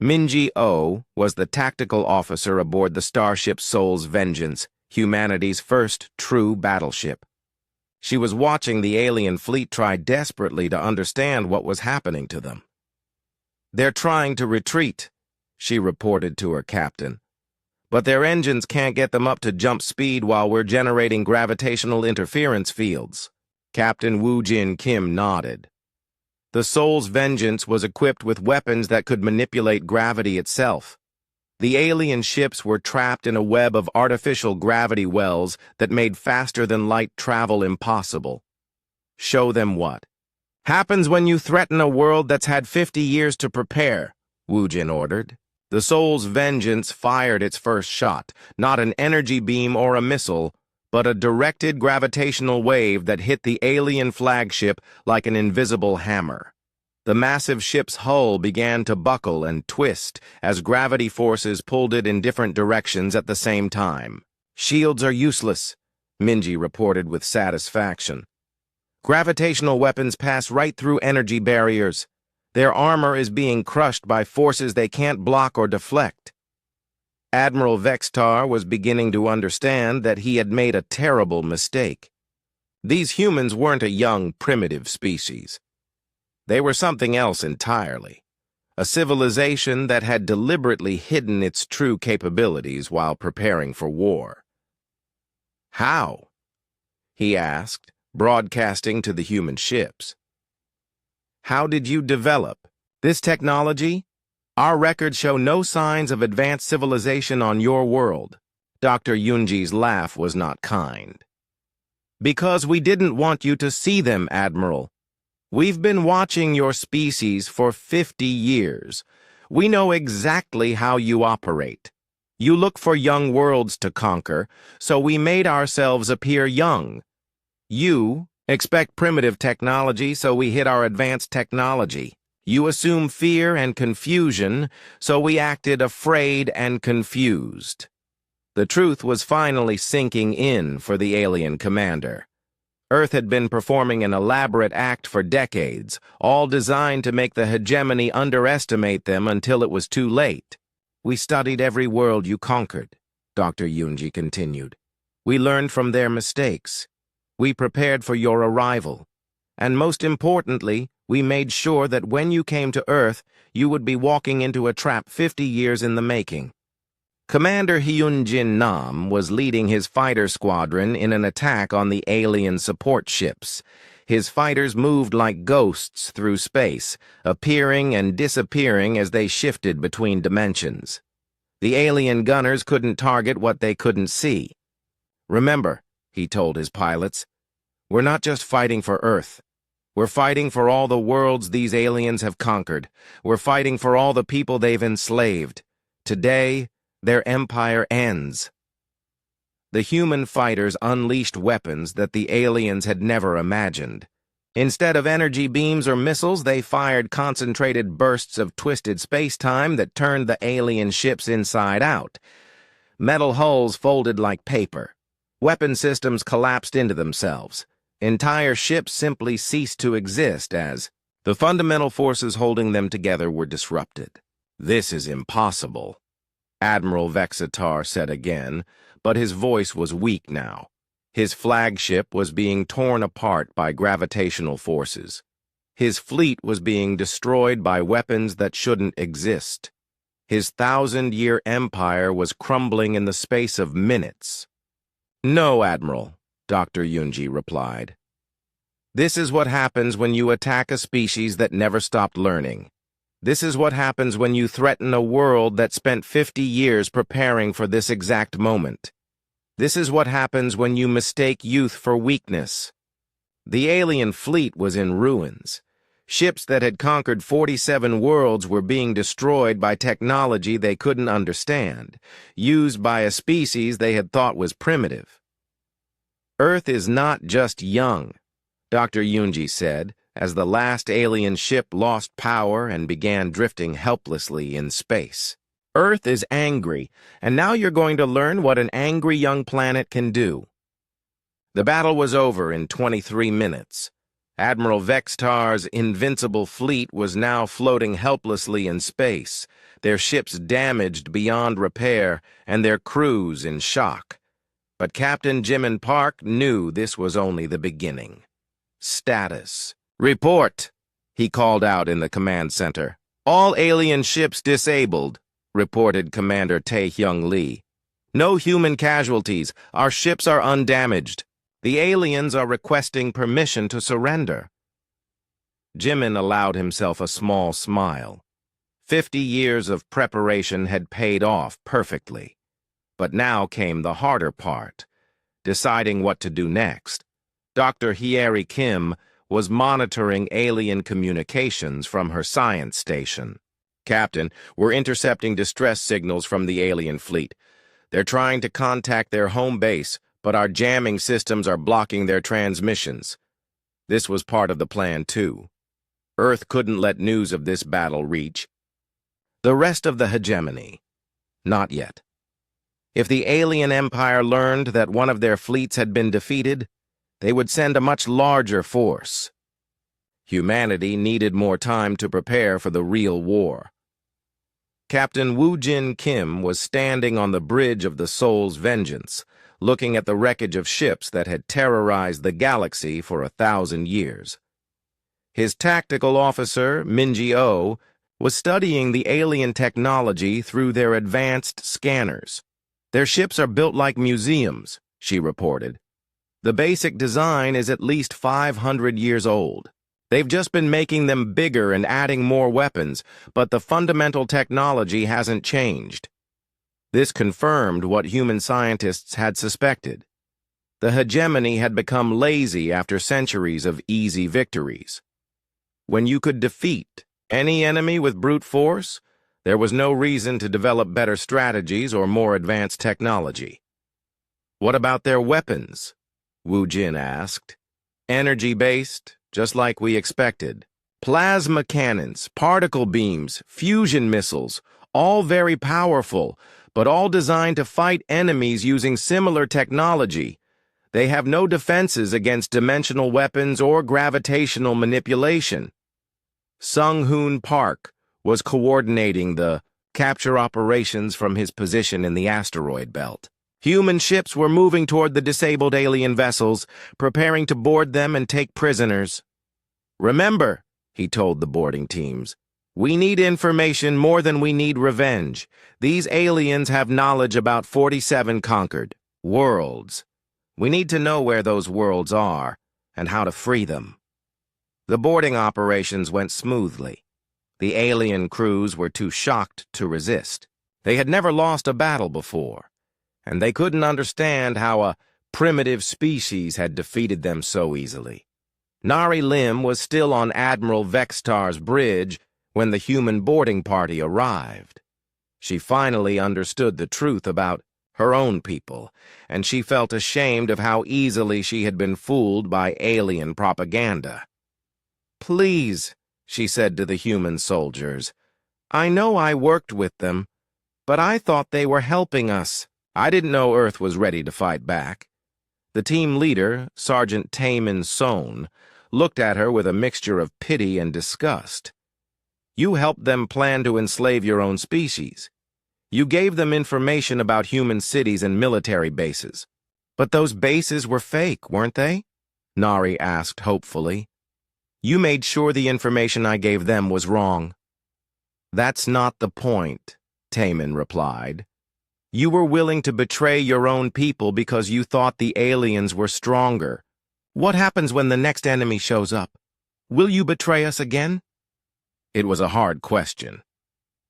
Minji O was the tactical officer aboard the starship Soul's Vengeance, humanity's first true battleship. She was watching the alien fleet try desperately to understand what was happening to them. "They're trying to retreat," she reported to her captain. "But their engines can't get them up to jump speed while we're generating gravitational interference fields." Captain Woo-Jin Kim nodded. The Soul's Vengeance was equipped with weapons that could manipulate gravity itself. The alien ships were trapped in a web of artificial gravity wells that made faster-than-light travel impossible. "Show them what happens when you threaten a world that's had 50 years to prepare," Woo-Jin ordered. The Soul's Vengeance fired its first shot, not an energy beam or a missile, but a directed gravitational wave that hit the alien flagship like an invisible hammer. The massive ship's hull began to buckle and twist as gravity forces pulled it in different directions at the same time. "Shields are useless," Minji reported with satisfaction. "Gravitational weapons pass right through energy barriers. Their armor is being crushed by forces they can't block or deflect." Admiral Vextar was beginning to understand that he had made a terrible mistake. These humans weren't a young, primitive species. They were something else entirely, a civilization that had deliberately hidden its true capabilities while preparing for war. "How?" he asked, broadcasting to the human ships. "How did you develop this technology? Our records show no signs of advanced civilization on your world." Dr. Yunji's laugh was not kind. "Because we didn't want you to see them, Admiral. We've been watching your species for 50 years. We know exactly how you operate. You look for young worlds to conquer, so we made ourselves appear young. You expect primitive technology, so we hid our advanced technology. You assume fear and confusion, so we acted afraid and confused." The truth was finally sinking in for the alien commander. Earth had been performing an elaborate act for decades, all designed to make the hegemony underestimate them until it was too late. "We studied every world you conquered," Dr. Yunji continued. "We learned from their mistakes. We prepared for your arrival. And most importantly, we made sure that when you came to Earth, you would be walking into a trap 50 years in the making." Commander Hyun-Jin Nam was leading his fighter squadron in an attack on the alien support ships. His fighters moved like ghosts through space, appearing and disappearing as they shifted between dimensions. The alien gunners couldn't target what they couldn't see. "Remember," he told his pilots, "we're not just fighting for Earth. We're fighting for all the worlds these aliens have conquered. We're fighting for all the people they've enslaved. Today, their empire ends." The human fighters unleashed weapons that the aliens had never imagined. Instead of energy beams or missiles, they fired concentrated bursts of twisted space-time that turned the alien ships inside out. Metal hulls folded like paper. Weapon systems collapsed into themselves. Entire ships simply ceased to exist as the fundamental forces holding them together were disrupted. "This is impossible," Admiral Vexatar said again, but his voice was weak now. His flagship was being torn apart by gravitational forces. His fleet was being destroyed by weapons that shouldn't exist. His 1,000-year empire was crumbling in the space of minutes. "No, Admiral," Dr. Yunji replied. "This is what happens when you attack a species that never stopped learning. This is what happens when you threaten a world that spent 50 years preparing for this exact moment. This is what happens when you mistake youth for weakness." The alien fleet was in ruins. Ships that had conquered 47 worlds were being destroyed by technology they couldn't understand, used by a species they had thought was primitive. "Earth is not just young," Dr. Yunji said, as the last alien ship lost power and began drifting helplessly in space. Earth is angry, and now you're going to learn what an angry young planet can do. The battle was over in 23 minutes. Admiral Vextar's invincible fleet was now floating helplessly in space, their ships damaged beyond repair, and their crews in shock. But Captain Jimin Park knew this was only the beginning. Status. "Report," he called out in the command center. "All alien ships disabled," reported Commander Tae-Hyung Lee. "No human casualties. Our ships are undamaged. The aliens are requesting permission to surrender." Jimin allowed himself a small smile. 50 years of preparation had paid off perfectly. But now came the harder part, deciding what to do next. Dr. Hyeri Kim was monitoring alien communications from her science station. "Captain, we're intercepting distress signals from the alien fleet. They're trying to contact their home base, but our jamming systems are blocking their transmissions." This was part of the plan, too. Earth couldn't let news of this battle reach the rest of the hegemony. Not yet. If the alien empire learned that one of their fleets had been defeated, they would send a much larger force. Humanity needed more time to prepare for the real war. Captain Woo-Jin Kim was standing on the bridge of the Soul's Vengeance, looking at the wreckage of ships that had terrorized the galaxy for 1,000 years. His tactical officer, Minji-Oh, was studying the alien technology through their advanced scanners. "Their ships are built like museums," she reported. "The basic design is at least 500 years old. They've just been making them bigger and adding more weapons, but the fundamental technology hasn't changed." This confirmed what human scientists had suspected. The hegemony had become lazy after centuries of easy victories. When you could defeat any enemy with brute force, there was no reason to develop better strategies or more advanced technology. "What about their weapons?" Wu Jin asked. "Energy-based, just like we expected. Plasma cannons, particle beams, fusion missiles, all very powerful, but all designed to fight enemies using similar technology. They have no defenses against dimensional weapons or gravitational manipulation." Sung-Hoon Park was coordinating the capture operations from his position in the asteroid belt. Human ships were moving toward the disabled alien vessels, preparing to board them and take prisoners. "Remember," he told the boarding teams, "we need information more than we need revenge. These aliens have knowledge about 47 conquered worlds. We need to know where those worlds are and how to free them." The boarding operations went smoothly. The alien crews were too shocked to resist. They had never lost a battle before, and they couldn't understand how a primitive species had defeated them so easily. Nari Lim was still on Admiral Vextar's bridge when the human boarding party arrived. She finally understood the truth about her own people, and she felt ashamed of how easily she had been fooled by alien propaganda. "Please," she said to the human soldiers, "I know I worked with them, but I thought they were helping us. I didn't know Earth was ready to fight back." The team leader, Sergeant Taemin Sohn, looked at her with a mixture of pity and disgust. "You helped them plan to enslave your own species. You gave them information about human cities and military bases. But those bases were fake, weren't they?" Nari asked hopefully. "You made sure the information I gave them was wrong." "That's not the point," Taemin replied. "You were willing to betray your own people because you thought the aliens were stronger. What happens when the next enemy shows up? Will you betray us again?" It was a hard question,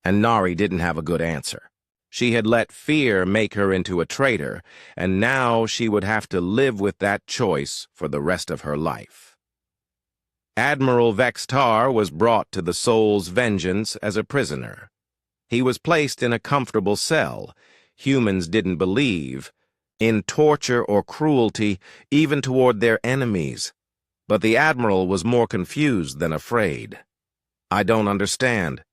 and Nari didn't have a good answer. She had let fear make her into a traitor, and now she would have to live with that choice for the rest of her life. Admiral Vextar was brought to the Soul's Vengeance as a prisoner. He was placed in a comfortable cell. Humans didn't believe in torture or cruelty, even toward their enemies. But the Admiral was more confused than afraid. "I don't understand,"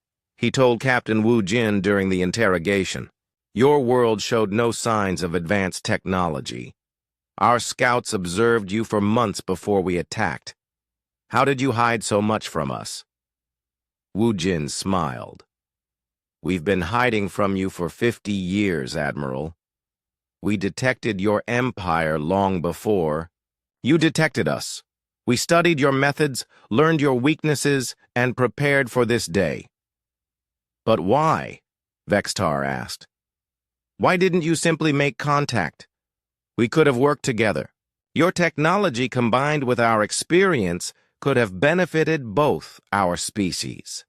he told Captain Wu Jin during the interrogation. Your world showed no signs of advanced technology. Our scouts observed you for months before we attacked. How did you hide so much from us? Wu Jin smiled. We've been hiding from you for 50 years, Admiral. We detected your empire long before. You detected us. We studied your methods, learned your weaknesses, and prepared for this day. But why? Vextar asked. Why didn't you simply make contact? We could have worked together. Your technology combined with our experience could have benefited both our species.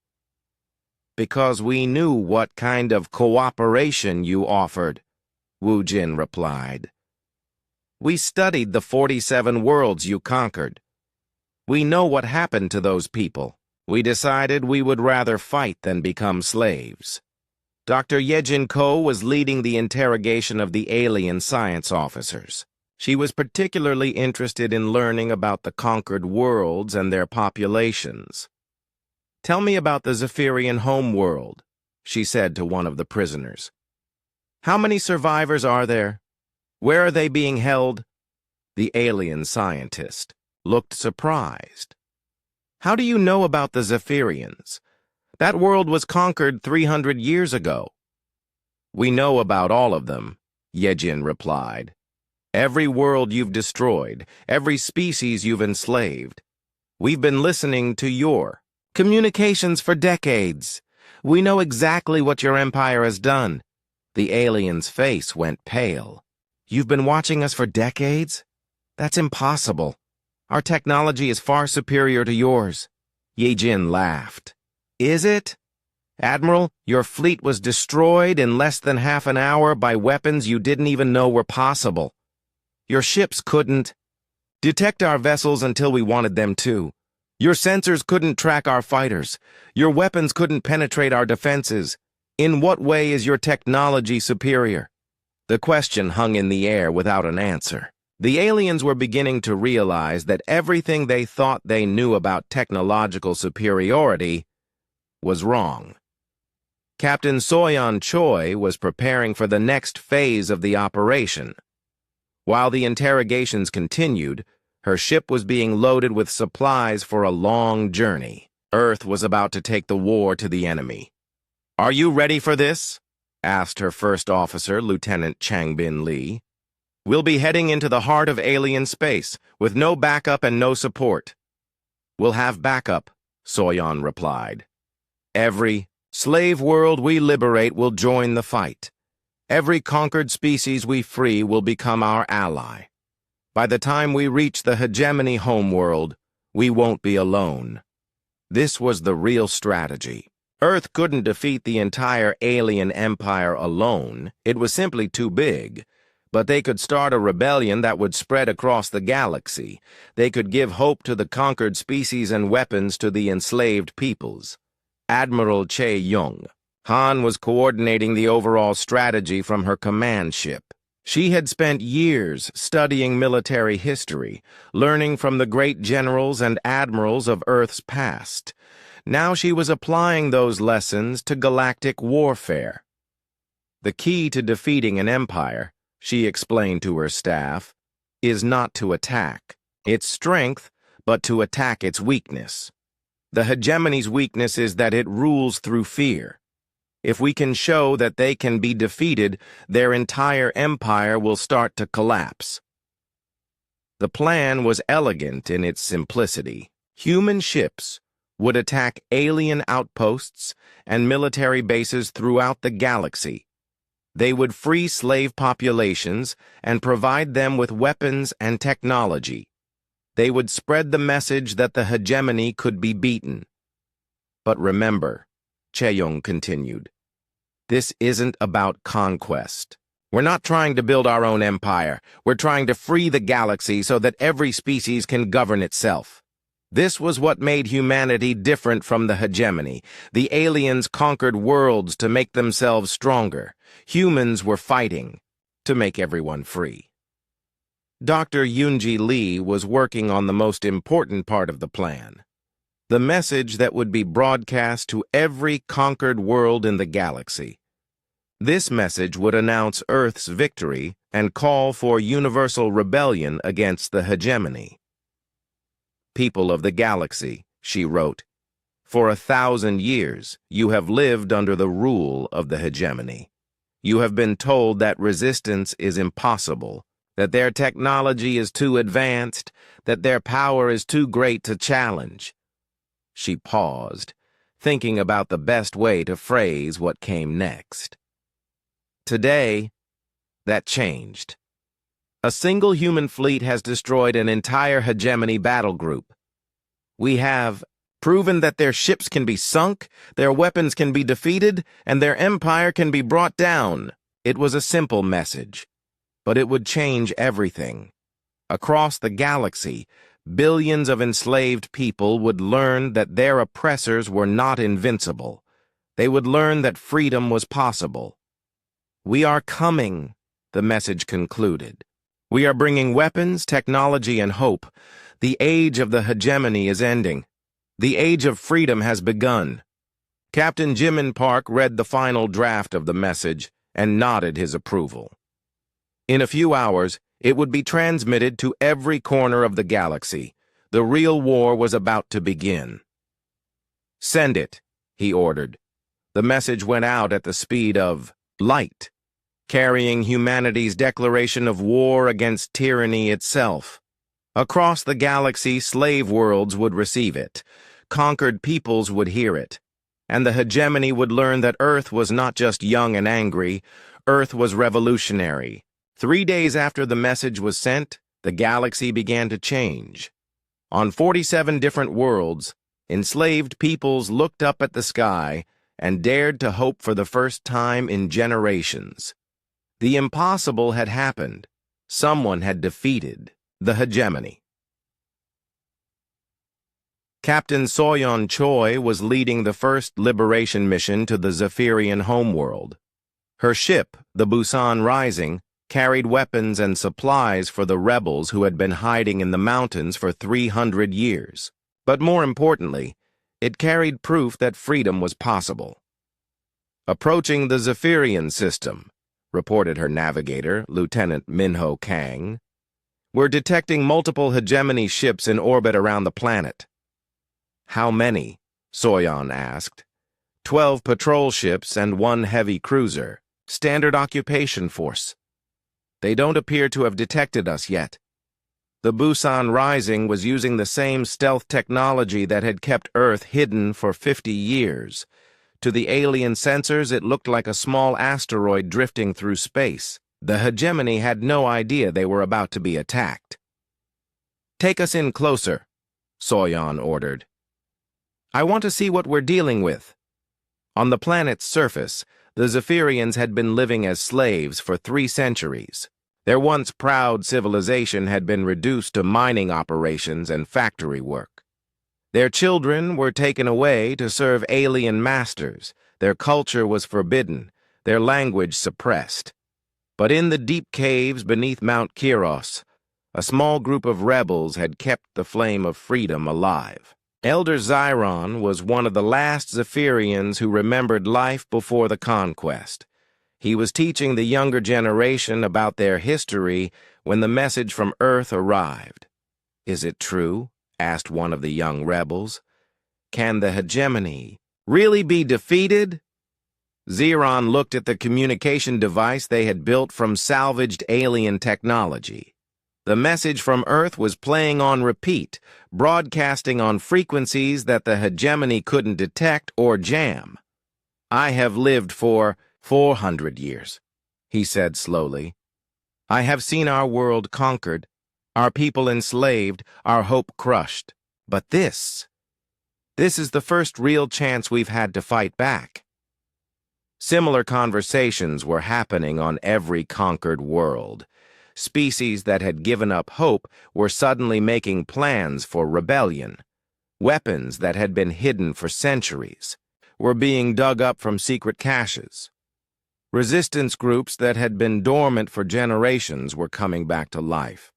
Because we knew what kind of cooperation you offered, Wu Jin replied. We studied the 47 worlds you conquered. We know what happened to those people. We decided we would rather fight than become slaves. Dr. Yejin Ko was leading the interrogation of the alien science officers. She was particularly interested in learning about the conquered worlds and their populations. Tell me about the Zephyrian homeworld, she said to one of the prisoners. How many survivors are there? Where are they being held? The alien scientist looked surprised. How do you know about the Zephyrians? That world was conquered 300 years ago. We know about all of them, Yejin replied. Every world you've destroyed, every species you've enslaved. We've been listening to your communications for decades. We know exactly what your empire has done. The alien's face went pale. You've been watching us for decades? That's impossible. Our technology is far superior to yours. Yejin laughed. Is it? Admiral, your fleet was destroyed in less than half an hour by weapons you didn't even know were possible. Your ships couldn't detect our vessels until we wanted them to. Your sensors couldn't track our fighters. Your weapons couldn't penetrate our defenses. In what way is your technology superior? The question hung in the air without an answer. The aliens were beginning to realize that everything they thought they knew about technological superiority was wrong. Captain Soyeon Choi was preparing for the next phase of the operation. While the interrogations continued, her ship was being loaded with supplies for a long journey. Earth was about to take the war to the enemy. Are you ready for this? Asked her first officer, Lieutenant Changbin Lee. We'll be heading into the heart of alien space, with no backup and no support. We'll have backup, Soyeon replied. Every slave world we liberate will join the fight. Every conquered species we free will become our ally. By the time we reach the hegemony homeworld, we won't be alone. This was the real strategy. Earth couldn't defeat the entire alien empire alone. It was simply too big. But they could start a rebellion that would spread across the galaxy. They could give hope to the conquered species and weapons to the enslaved peoples. Admiral Chae Young. Han was coordinating the overall strategy from her command ship. She had spent years studying military history, learning from the great generals and admirals of Earth's past. Now she was applying those lessons to galactic warfare. The key to defeating an empire, she explained to her staff, is not to attack its strength, but to attack its weakness. The hegemony's weakness is that it rules through fear. If we can show that they can be defeated, their entire empire will start to collapse. The plan was elegant in its simplicity. Human ships would attack alien outposts and military bases throughout the galaxy. They would free slave populations and provide them with weapons and technology. They would spread the message that the hegemony could be beaten. But remember, Chae-young continued, this isn't about conquest. We're not trying to build our own empire. We're trying to free the galaxy so that every species can govern itself. This was what made humanity different from the hegemony. The aliens conquered worlds to make themselves stronger. Humans were fighting to make everyone free. Dr. Yoonji Lee was working on the most important part of the plan. the message that would be broadcast to every conquered world in the galaxy. This message would announce Earth's victory and call for universal rebellion against the hegemony. "People of the galaxy," she wrote, "for 1,000 years you have lived under the rule of the hegemony. You have been told that resistance is impossible, that their technology is too advanced, that their power is too great to challenge." She paused, thinking about the best way to phrase what came next. Today, that changed. A single human fleet has destroyed an entire hegemony battle group. We have proven that their ships can be sunk, their weapons can be defeated, and their empire can be brought down. It was a simple message, but it would change everything. Across the galaxy, billions of enslaved people would learn that their oppressors were not invincible. They would learn that freedom was possible. "We are coming," the message concluded. "We are bringing weapons, technology, and hope. The age of the hegemony is ending. The age of freedom has begun." Captain Jimin Park read the final draft of the message and nodded his approval. In a few hours, it would be transmitted to every corner of the galaxy. The real war was about to begin. "Send it," he ordered. The message went out at the speed of light, carrying humanity's declaration of war against tyranny itself. Across the galaxy, slave worlds would receive it. Conquered peoples would hear it. And the hegemony would learn that Earth was not just young and angry, Earth was revolutionary. 3 days after the message was sent, the galaxy began to change. On 47 different worlds, enslaved peoples looked up at the sky and dared to hope for the first time in generations. The impossible had happened. Someone had defeated the hegemony. Captain Soyeon Choi was leading the first liberation mission to the Zephyrian homeworld. Her ship, the Busan Rising, carried weapons and supplies for the rebels who had been hiding in the mountains for 300 years. But more importantly, it carried proof that freedom was possible. "Approaching the Zephyrian system," reported her navigator, Lieutenant Minho Kang. "We're detecting multiple hegemony ships in orbit around the planet." "How many?" Soyeon asked. 12 patrol ships and 1 heavy cruiser. Standard occupation force. They don't appear to have detected us yet." The Busan Rising was using the same stealth technology that had kept Earth hidden for 50 years. To the alien sensors, it looked like a small asteroid drifting through space. The hegemony had no idea they were about to be attacked. "Take us in closer," Soyeon ordered. "I want to see what we're dealing with." On the planet's surface, the Zephyrians had been living as slaves for 3 centuries. Their once proud civilization had been reduced to mining operations and factory work. Their children were taken away to serve alien masters. Their culture was forbidden, their language suppressed. But in the deep caves beneath Mount Kiros, a small group of rebels had kept the flame of freedom alive. Elder Zyron was one of the last Zephyrians who remembered life before the conquest. He was teaching the younger generation about their history when the message from Earth arrived. "Is it true?" asked one of the young rebels. "Can the hegemony really be defeated?" Zyron looked at the communication device they had built from salvaged alien technology. The message from Earth was playing on repeat, broadcasting on frequencies that the hegemony couldn't detect or jam. "I have lived for 400 years, he said slowly. "I have seen our world conquered, our people enslaved, our hope crushed. But this is the first real chance we've had to fight back." Similar conversations were happening on every conquered world. Species that had given up hope were suddenly making plans for rebellion. Weapons that had been hidden for centuries were being dug up from secret caches. Resistance groups that had been dormant for generations were coming back to life.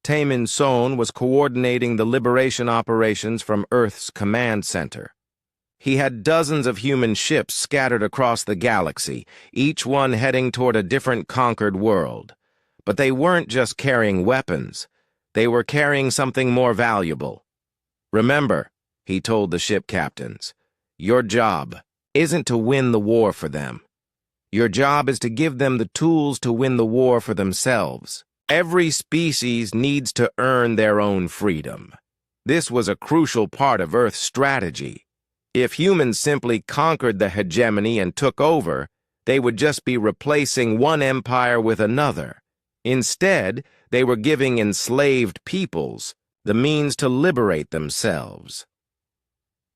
Taemin Son was coordinating the liberation operations from Earth's command center. He had dozens of human ships scattered across the galaxy, each one heading toward a different conquered world. But they weren't just carrying weapons. They were carrying something more valuable. Remember, he told the ship captains, your job isn't to win the war for them. Your job is to give them the tools to win the war for themselves. Every species needs to earn their own freedom. This was a crucial part of Earth's strategy. If humans simply conquered the hegemony and took over, they would just be replacing one empire with another. Instead, they were giving enslaved peoples the means to liberate themselves.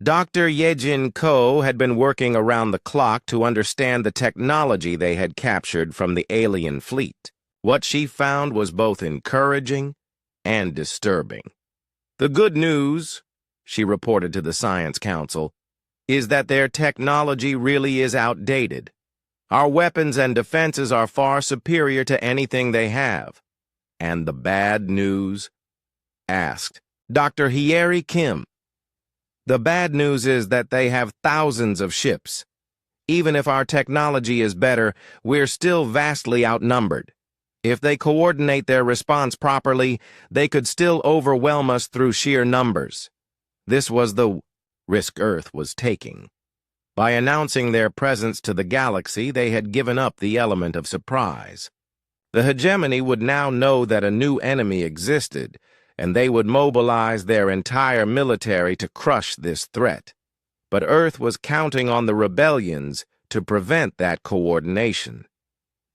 Dr. Yejin Ko had been working around the clock to understand the technology they had captured from the alien fleet. What she found was both encouraging and disturbing. The good news, she reported to the Science Council, is that their technology really is outdated. Our weapons and defenses are far superior to anything they have. And the bad news? Asked Dr. Hyeri Kim. The bad news is that they have thousands of ships. Even if our technology is better, we're still vastly outnumbered. If they coordinate their response properly, they could still overwhelm us through sheer numbers. This was the risk Earth was taking. By announcing their presence to the galaxy, they had given up the element of surprise. The hegemony would now know that a new enemy existed, and they would mobilize their entire military to crush this threat. But Earth was counting on the rebellions to prevent that coordination.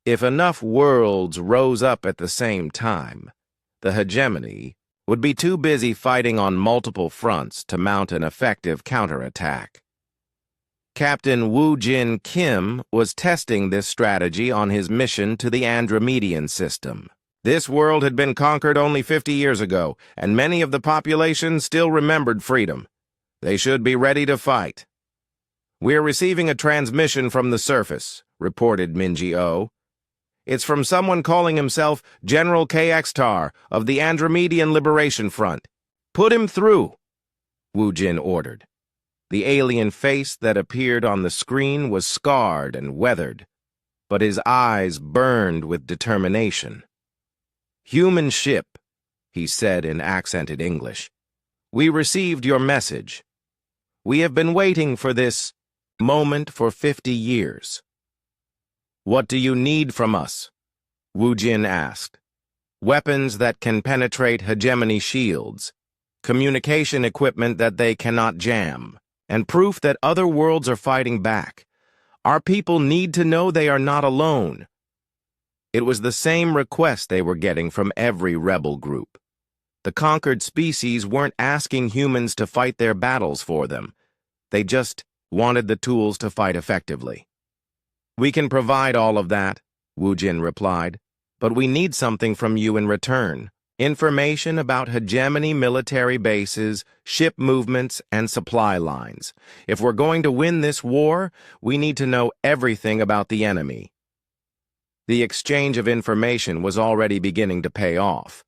If enough worlds rose up at the same time, the hegemony would be too busy fighting on multiple fronts to mount an effective counterattack. Captain Woo Jin Kim was testing this strategy on his mission to the Andromedian system. This world had been conquered only 50 years ago, and many of the population still remembered freedom. They should be ready to fight. "We're receiving a transmission from the surface," reported Minji-O. "It's from someone calling himself General KXTAR of the Andromedian Liberation Front. Put him through," Woo Jin ordered. The alien face that appeared on the screen was scarred and weathered, but his eyes burned with determination. "Human ship," he said in accented English. "We received your message. We have been waiting for this moment for 50 years. "What do you need from us?" Woo Jin asked. "Weapons that can penetrate hegemony shields, communication equipment that they cannot jam, and proof that other worlds are fighting back. Our people need to know they are not alone." It was the same request they were getting from every rebel group. The conquered species weren't asking humans to fight their battles for them. They just wanted the tools to fight effectively. "We can provide all of that," Woo Jin replied, "but we need something from you in return. Information about hegemony military bases, ship movements, and supply lines. If we're going to win this war, we need to know everything about the enemy." The exchange of information was already beginning to pay off.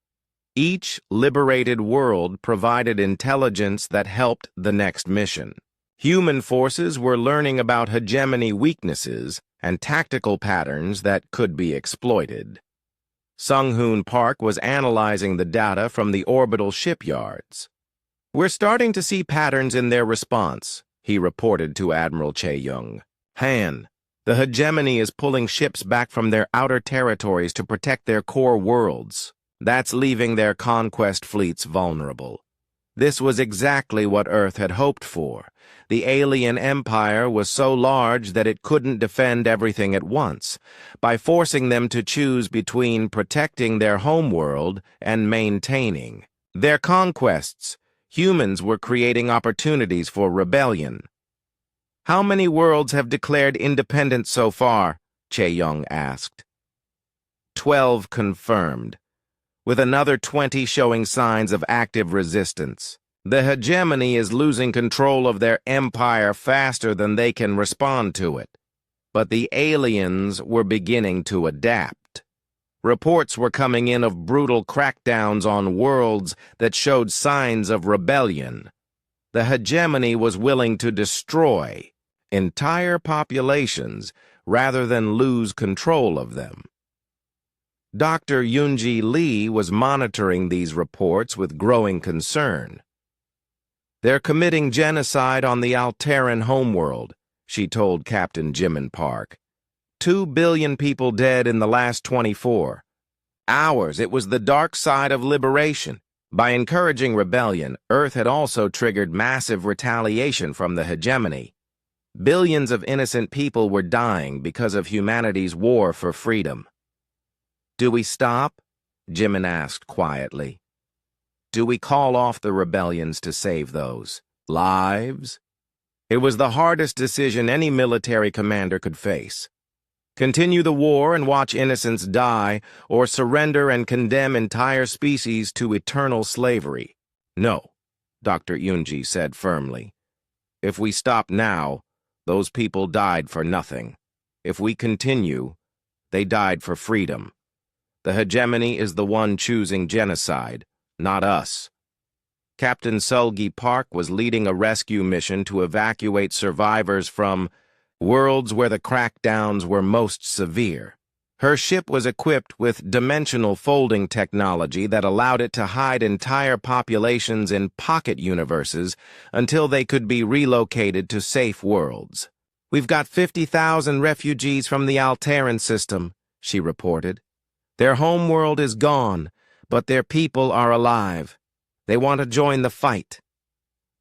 Each liberated world provided intelligence that helped the next mission. Human forces were learning about hegemony weaknesses and tactical patterns that could be exploited. Sung-Hoon Park was analyzing the data from the orbital shipyards. "We're starting to see patterns in their response," he reported to Admiral Chae-Young. "Han, the hegemony is pulling ships back from their outer territories to protect their core worlds. That's leaving their conquest fleets vulnerable. This was exactly what Earth had hoped for. The alien empire was so large that it couldn't defend everything at once. By forcing them to choose between protecting their homeworld and maintaining their conquests, humans were creating opportunities for rebellion." "How many worlds have declared independence so far?" Chae-Young asked. 12 confirmed, with another 20 showing signs of active resistance. The hegemony is losing control of their empire faster than they can respond to it. But the aliens were beginning to adapt. Reports were coming in of brutal crackdowns on worlds that showed signs of rebellion. The hegemony was willing to destroy entire populations rather than lose control of them. Dr. Yoonji Lee was monitoring these reports with growing concern. "They're committing genocide on the Alteran homeworld," she told Captain Jimin Park. 2 billion people dead in the last 24 hours. It was the dark side of liberation. By encouraging rebellion, Earth had also triggered massive retaliation from the hegemony. Billions of innocent people were dying because of humanity's war for freedom. "Do we stop?" Jimin asked quietly. "Do we call off the rebellions to save those lives?" It was the hardest decision any military commander could face. Continue the war and watch innocents die, or surrender and condemn entire species to eternal slavery. "No," Dr. Yoonji said firmly. "If we stop now, those people died for nothing. If we continue, they died for freedom. The hegemony is the one choosing genocide, not us." Captain Sulgi Park was leading a rescue mission to evacuate survivors from worlds where the crackdowns were most severe. Her ship was equipped with dimensional folding technology that allowed it to hide entire populations in pocket universes until they could be relocated to safe worlds. "We've got 50,000 refugees from the Alteran system," she reported. "Their homeworld is gone, but their people are alive. They want to join the fight."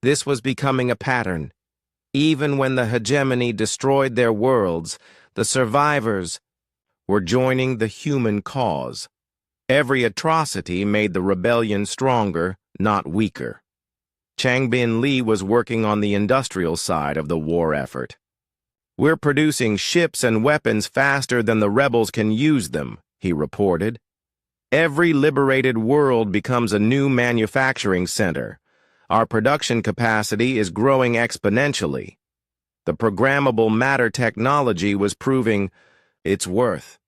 This was becoming a pattern. Even when the hegemony destroyed their worlds, the survivors were joining the human cause. Every atrocity made the rebellion stronger, not weaker. Changbin Li was working on the industrial side of the war effort. "We're producing ships and weapons faster than the rebels can use them," he reported. "Every liberated world becomes a new manufacturing center. Our production capacity is growing exponentially. The programmable matter technology was proving its worth.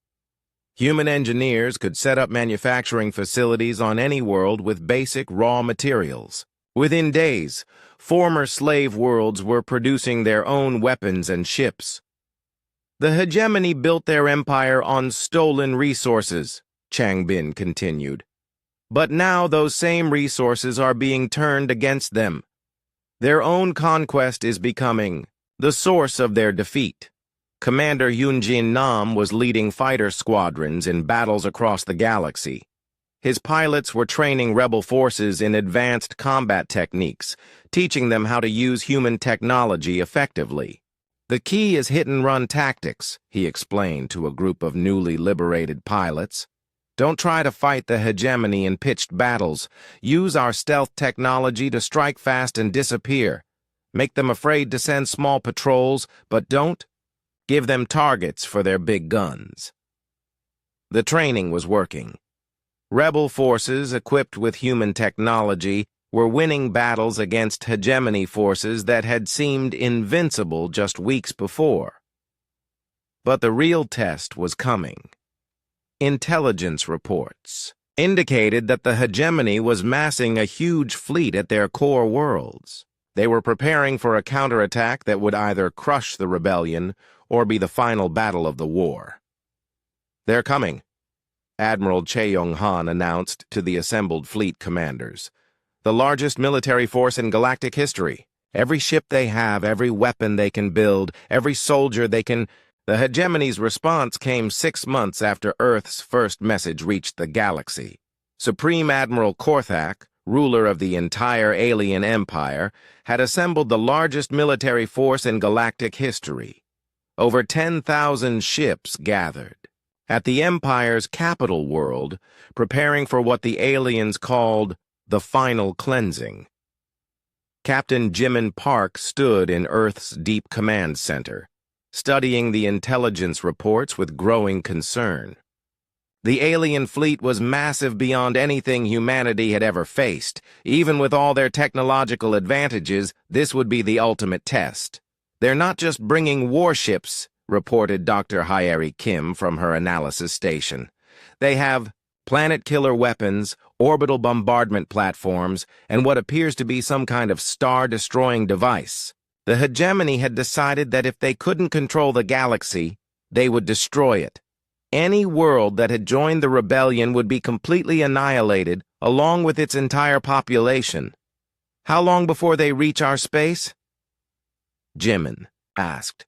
Human engineers could set up manufacturing facilities on any world with basic raw materials. Within days, former slave worlds were producing their own weapons and ships. The hegemony built their empire on stolen resources," Changbin continued. "But now those same resources are being turned against them. Their own conquest is becoming the source of their defeat." Commander Yoonjin Nam was leading fighter squadrons in battles across the galaxy. His pilots were training rebel forces in advanced combat techniques, teaching them how to use human technology effectively. "The key is hit-and-run tactics," he explained to a group of newly liberated pilots. "Don't try to fight the hegemony in pitched battles. Use our stealth technology to strike fast and disappear. Make them afraid to send small patrols, but don't give them targets for their big guns." The training was working. Rebel forces equipped with human technology were winning battles against hegemony forces that had seemed invincible just weeks before. But the real test was coming. Intelligence reports indicated that the hegemony was massing a huge fleet at their core worlds. They were preparing for a counterattack that would either crush the rebellion or be the final battle of the war. "They're coming," Admiral Cheong-han announced to the assembled fleet commanders. "The largest military force in galactic history. Every ship they have, every weapon they can build, every soldier they can..." The hegemony's response came 6 months after Earth's first message reached the galaxy. Supreme Admiral Korthak, ruler of the entire alien empire, had assembled the largest military force in galactic history. Over 10,000 ships gathered at the Empire's capital world, preparing for what the aliens called the final cleansing. Captain Jimin Park stood in Earth's deep command center, studying the intelligence reports with growing concern. The alien fleet was massive beyond anything humanity had ever faced. Even with all their technological advantages, this would be the ultimate test. "They're not just bringing warships," reported Dr. Hyeri Kim from her analysis station. They have planet-killer weapons, orbital bombardment platforms, and what appears to be some kind of star-destroying device. The hegemony had decided that if they couldn't control the galaxy, they would destroy it. Any world that had joined the rebellion would be completely annihilated, along with its entire population. How long before they reach our space? Jimin asked.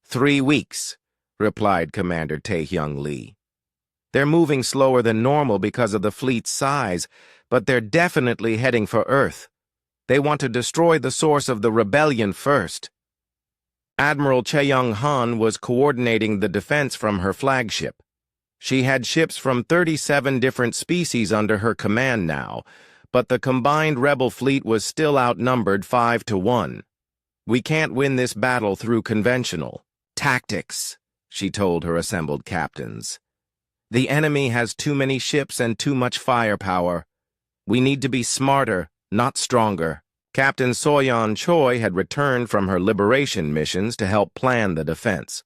3 weeks, replied Commander Taehyung Lee. They're moving slower than normal because of the fleet's size, but they're definitely heading for Earth. They want to destroy the source of the rebellion first. Admiral Chaeyoung-han was coordinating the defense from her flagship. She had ships from 37 different species under her command now, but the combined rebel fleet was still outnumbered 5-1. We can't win this battle through conventional tactics, she told her assembled captains. The enemy has too many ships and too much firepower. We need to be smarter, not stronger. Captain Soyeon Choi had returned from her liberation missions to help plan the defense.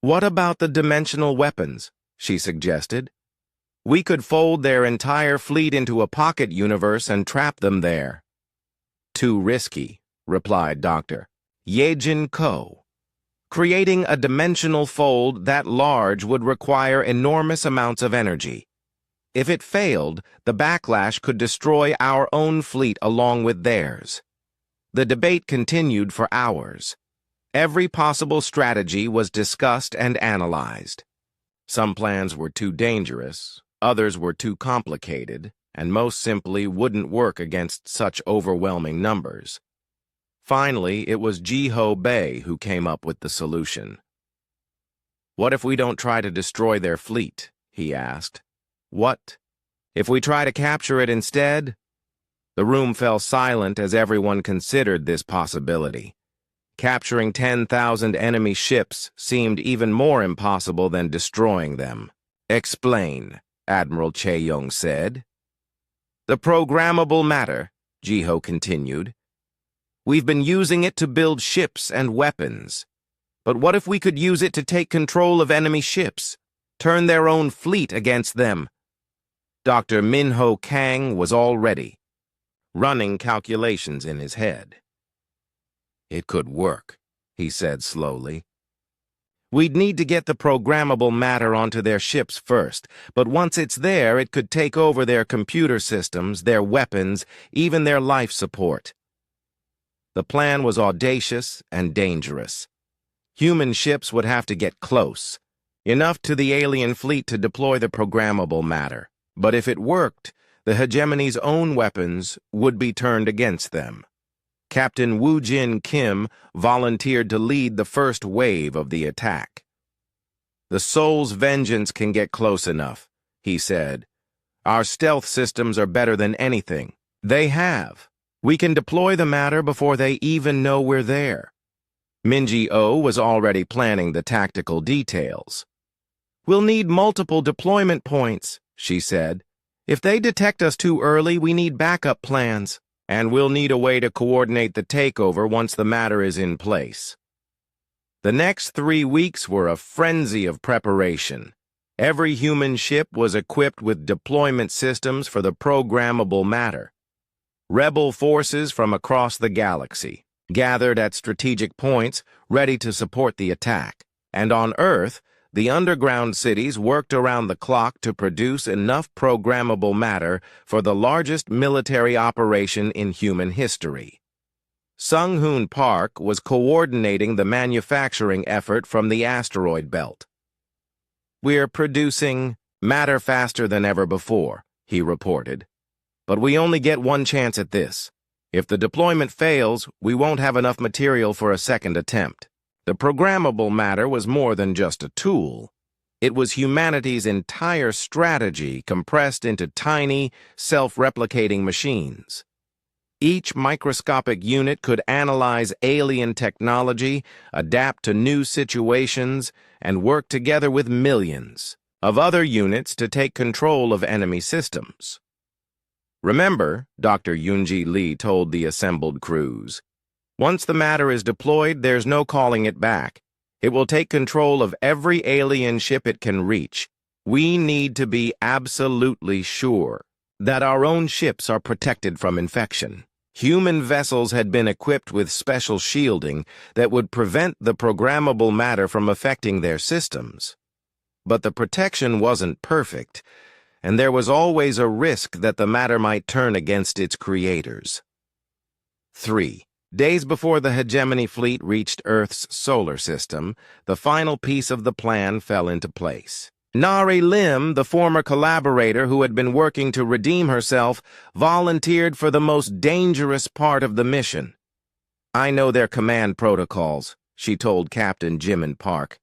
What about the dimensional weapons? She suggested. We could fold their entire fleet into a pocket universe and trap them there. Too risky, replied Dr. Yejin Ko. Creating a dimensional fold that large would require enormous amounts of energy. If it failed, the backlash could destroy our own fleet along with theirs. The debate continued for hours. Every possible strategy was discussed and analyzed. Some plans were too dangerous, others were too complicated, and most simply wouldn't work against such overwhelming numbers. Finally, it was Ji-ho Bei who came up with the solution. What if we don't try to destroy their fleet? He asked. What if we try to capture it instead? The room fell silent as everyone considered this possibility. Capturing 10,000 enemy ships seemed even more impossible than destroying them. Explain, Admiral Chaeyoung said. The programmable matter, Ji-ho continued. We've been using it to build ships and weapons. But what if we could use it to take control of enemy ships, turn their own fleet against them? Dr. Minho Kang was already running calculations in his head. It could work, he said slowly. We'd need to get the programmable matter onto their ships first, but once it's there, it could take over their computer systems, their weapons, even their life support. The plan was audacious and dangerous. Human ships would have to get close, enough to the alien fleet to deploy the programmable matter. But if it worked, the hegemony's own weapons would be turned against them. Captain Woo Jin Kim volunteered to lead the first wave of the attack. The Soul's vengeance can get close enough, he said. Our stealth systems are better than anything. They have. We can deploy the matter before they even know we're there. Minji-Oh was already planning the tactical details. We'll need multiple deployment points, she said. If they detect us too early, we need backup plans, and we'll need a way to coordinate the takeover once the matter is in place. The next 3 weeks were a frenzy of preparation. Every human ship was equipped with deployment systems for the programmable matter. Rebel forces from across the galaxy gathered at strategic points ready to support the attack, and on Earth, the underground cities worked around the clock to produce enough programmable matter for the largest military operation in human history. Sung-Hoon Park was coordinating the manufacturing effort from the asteroid belt. We're producing matter faster than ever before, he reported. But we only get one chance at this. If the deployment fails, we won't have enough material for a second attempt. The programmable matter was more than just a tool. It was humanity's entire strategy compressed into tiny, self-replicating machines. Each microscopic unit could analyze alien technology, adapt to new situations, and work together with millions of other units to take control of enemy systems. Remember, Dr. Yoonji Lee told the assembled crews, once the matter is deployed, there's no calling it back. It will take control of every alien ship it can reach, We need to be absolutely sure that our own ships are protected from infection. Human vessels had been equipped with special shielding that would prevent the programmable matter from affecting their systems. But the protection wasn't perfect, and there was always a risk that the matter might turn against its creators. 3 days before the hegemony fleet reached Earth's solar system, the final piece of the plan fell into place. Narration, the former collaborator who had been working to redeem herself, volunteered for the most dangerous part of the mission. "I know their command protocols," she told Captain Jimin Park.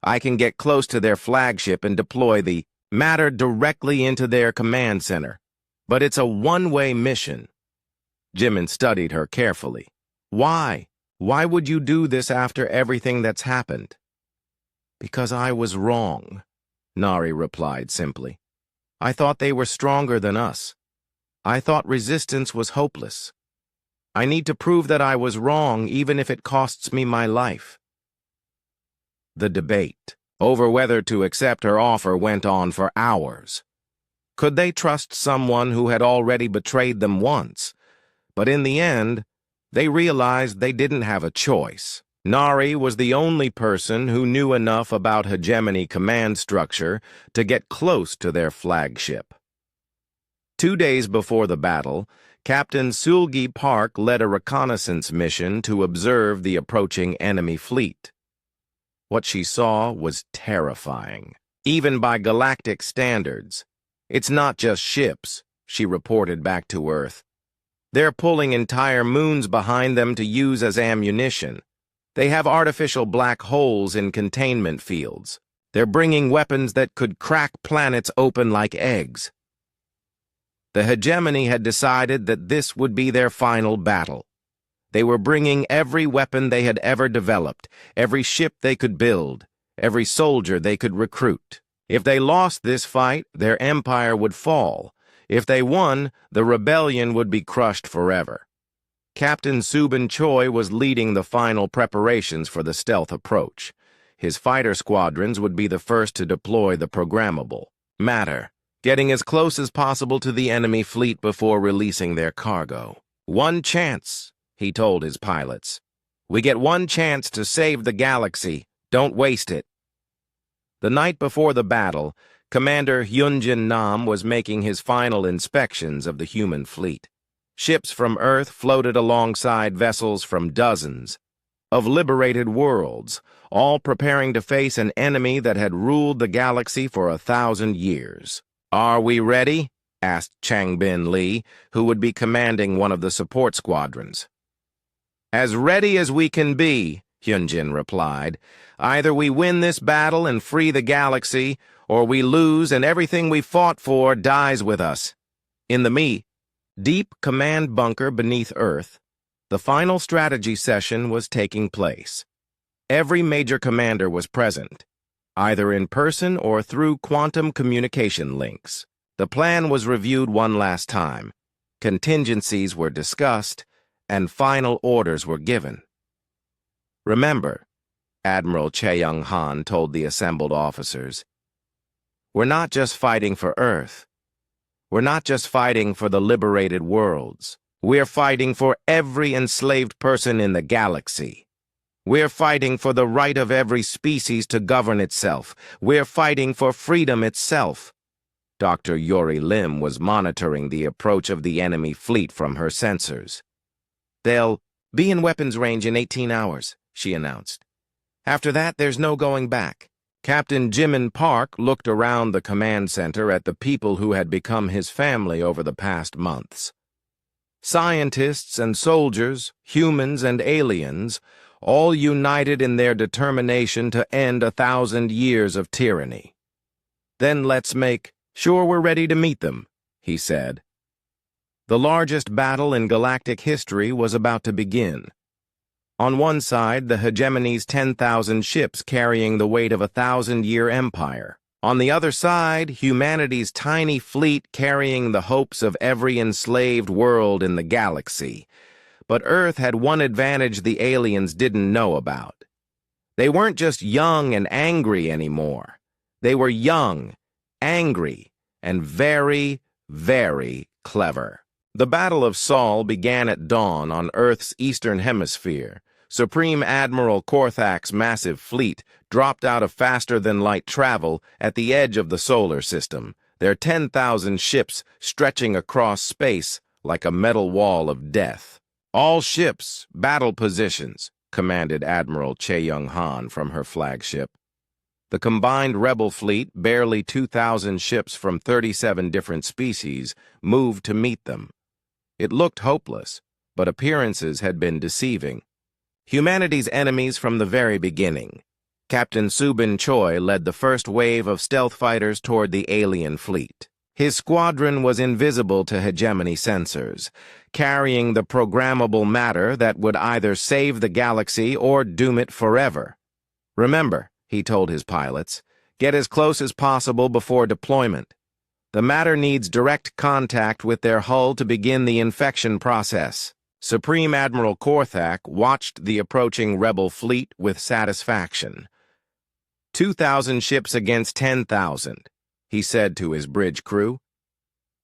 "I can get close to their flagship and deploy the matter directly into their command center. But it's a one-way mission." Jimin studied her carefully. "Why? Why would you do this after everything that's happened?" "Because I was wrong," Nari replied simply. "I thought they were stronger than us. I thought resistance was hopeless. I need to prove that I was wrong, even if it costs me my life." The debate over whether to accept her offer went on for hours. Could they trust someone who had already betrayed them once? But in the end, they realized they didn't have a choice. Nari was the only person who knew enough about hegemony command structure to get close to their flagship. 2 days before the battle, Captain Sulgi Park led a reconnaissance mission to observe the approaching enemy fleet. What she saw was terrifying, even by galactic standards. "It's not just ships," she reported back to Earth. "They're pulling entire moons behind them to use as ammunition. They have artificial black holes in containment fields. They're bringing weapons that could crack planets open like eggs." The hegemony had decided that this would be their final battle. They were bringing every weapon they had ever developed, every ship they could build, every soldier they could recruit. If they lost this fight, their empire would fall. If they won, the rebellion would be crushed forever. Captain Subin Choi was leading the final preparations for the stealth approach. His fighter squadrons would be the first to deploy the programmable matter, getting as close as possible to the enemy fleet before releasing their cargo. "One chance," he told his pilots. "We get one chance to save the galaxy. Don't waste it." The night before the battle, Commander Hyunjin Nam was making his final inspections of the human fleet. Ships from Earth floated alongside vessels from dozens of liberated worlds, all preparing to face an enemy that had ruled the galaxy for 1,000 years. "Are we ready?" asked Changbin Li, who would be commanding one of the support squadrons. "As ready as we can be," Hyunjin replied. "Either we win this battle and free the galaxy, or we lose and everything we fought for dies with us." In the deep command bunker beneath Earth, the final strategy session was taking place. Every major commander was present, either in person or through quantum communication links. The plan was reviewed one last time, contingencies were discussed, and final orders were given. "Remember," Admiral Chae-Young-han told the assembled officers, "we're not just fighting for Earth. We're not just fighting for the liberated worlds. We're fighting for every enslaved person in the galaxy. We're fighting for the right of every species to govern itself. We're fighting for freedom itself." Dr. Yori Lim was monitoring the approach of the enemy fleet from her sensors. "They'll be in weapons range in 18 hours, she announced. "After that, there's no going back." Captain Jimin Park looked around the command center at the people who had become his family over the past months. Scientists and soldiers, humans and aliens, all united in their determination to end 1,000 years of tyranny. "Then let's make sure we're ready to meet them," he said. The largest battle in galactic history was about to begin. On one side, the hegemony's 10,000 ships carrying the weight of a 1,000-year empire. On the other side, humanity's tiny fleet carrying the hopes of every enslaved world in the galaxy. But Earth had one advantage the aliens didn't know about. They weren't just young and angry anymore. They were young, angry, and very, very clever. The Battle of Sol began at dawn on Earth's eastern hemisphere. Supreme Admiral Korthak's massive fleet dropped out of faster-than-light travel at the edge of the solar system, their 10,000 ships stretching across space like a metal wall of death. "All ships, battle positions," commanded Admiral Che-Young-han from her flagship. The combined rebel fleet, barely 2,000 ships from 37 different species, moved to meet them. It looked hopeless, but appearances had been deceiving. Humanity's enemies from the very beginning. Captain Subin Choi led the first wave of stealth fighters toward the alien fleet. His squadron was invisible to hegemony sensors, carrying the programmable matter that would either save the galaxy or doom it forever. "Remember," he told his pilots, "get as close as possible before deployment. The matter needs direct contact with their hull to begin the infection process." Supreme Admiral Korthak watched the approaching rebel fleet with satisfaction. 2,000 ships against 10,000, he said to his bridge crew.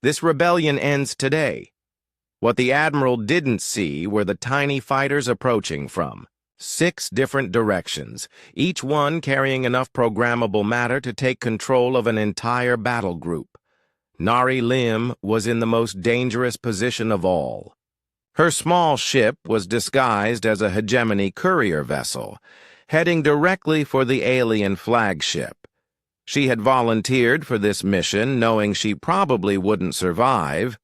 "This rebellion ends today." What the Admiral didn't see were the tiny fighters approaching from 6 different directions, each one carrying enough programmable matter to take control of an entire battle group. Nari Lim was in the most dangerous position of all. Her small ship was disguised as a hegemony courier vessel, heading directly for the alien flagship. She had volunteered for this mission knowing she probably wouldn't survive,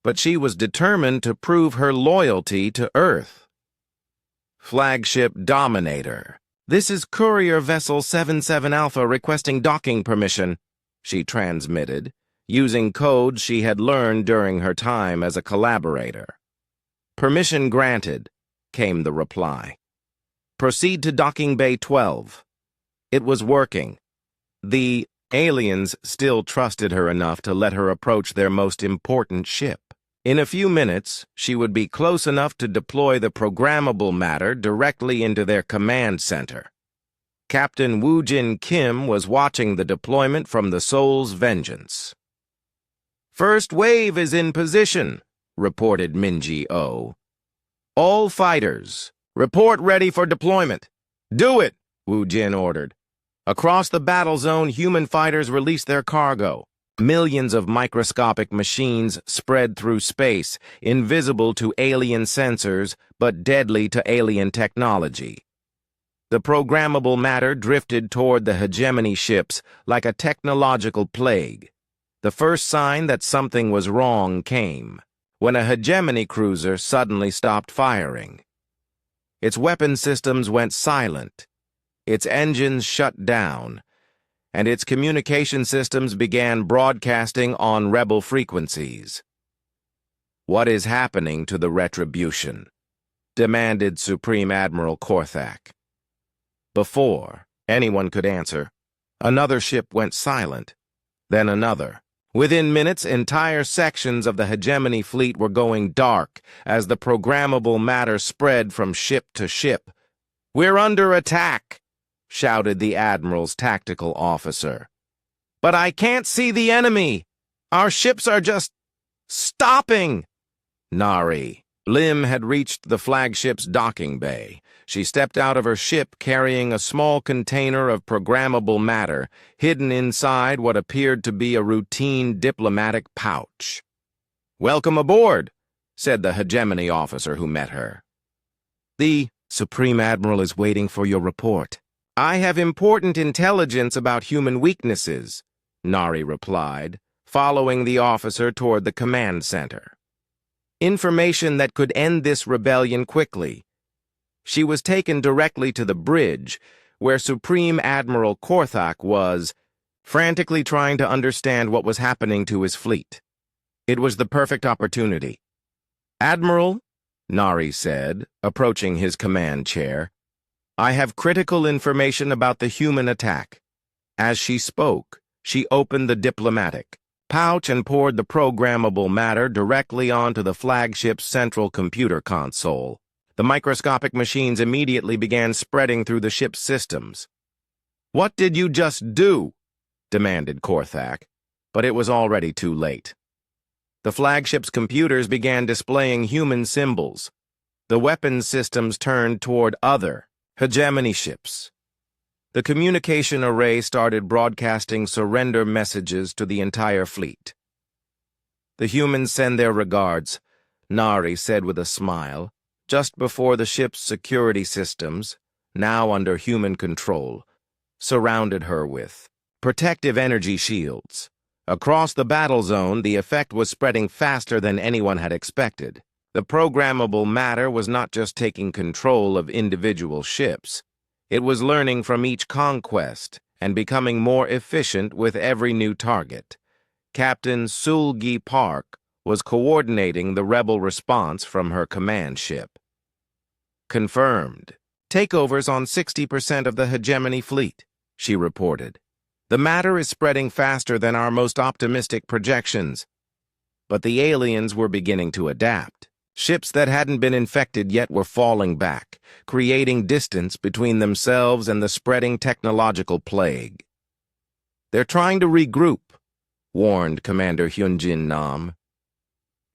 but she was determined to prove her loyalty to Earth. "Flagship Dominator. This is Courier Vessel 77 Alpha requesting docking permission," she transmitted, using codes she had learned during her time as a collaborator. "Permission granted," came the reply. "Proceed to Docking Bay 12. It was working. The aliens still trusted her enough to let her approach their most important ship. In a few minutes, she would be close enough to deploy the programmable matter directly into their command center. Captain Woo-Jin Kim was watching the deployment from the Soul's Vengeance. "First wave is in position," reported Minji-Oh. "All fighters, report ready for deployment." "Do it," Woo-Jin ordered. Across the battle zone, human fighters released their cargo. Millions of microscopic machines spread through space, invisible to alien sensors, but deadly to alien technology. The programmable matter drifted toward the hegemony ships like a technological plague. The first sign that something was wrong came when a hegemony cruiser suddenly stopped firing. Its weapon systems went silent, its engines shut down, and its communication systems began broadcasting on rebel frequencies. "What is happening to the Retribution?" demanded Supreme Admiral Korthak. Before anyone could answer, another ship went silent, then another. Within minutes, entire sections of the hegemony fleet were going dark as the programmable matter spread from ship to ship. "We're under attack," shouted the Admiral's tactical officer. "But I can't see the enemy. Our ships are just stopping." Nari Lim had reached the flagship's docking bay. She stepped out of her ship carrying a small container of programmable matter, hidden inside what appeared to be a routine diplomatic pouch. "Welcome aboard," said the hegemony officer who met her. "The Supreme Admiral is waiting for your report." "I have important intelligence about human weaknesses," Nari replied, following the officer toward the command center. "Information that could end this rebellion quickly." She was taken directly to the bridge, where Supreme Admiral Korthak was, frantically trying to understand what was happening to his fleet. It was the perfect opportunity. "Admiral," Nari said, approaching his command chair, "I have critical information about the human attack." As she spoke, she opened the diplomatic pouch and poured the programmable matter directly onto the flagship's central computer console. The microscopic machines immediately began spreading through the ship's systems. "What did you just do?" demanded Korthak. But it was already too late. The flagship's computers began displaying human symbols. The weapons systems turned toward other hegemony ships. The communication array started broadcasting surrender messages to the entire fleet. "The humans send their regards," Nari said with a smile, just before the ship's security systems, now under human control, surrounded her with protective energy shields. Across the battle zone, the effect was spreading faster than anyone had expected. The programmable matter was not just taking control of individual ships. It was learning from each conquest and becoming more efficient with every new target. Captain Sulgi Park was coordinating the rebel response from her command ship. "Confirmed. Takeovers on 60% of the hegemony fleet," she reported. "The matter is spreading faster than our most optimistic projections." But the aliens were beginning to adapt. Ships that hadn't been infected yet were falling back, creating distance between themselves and the spreading technological plague. "They're trying to regroup," warned Commander Hyunjin Nam.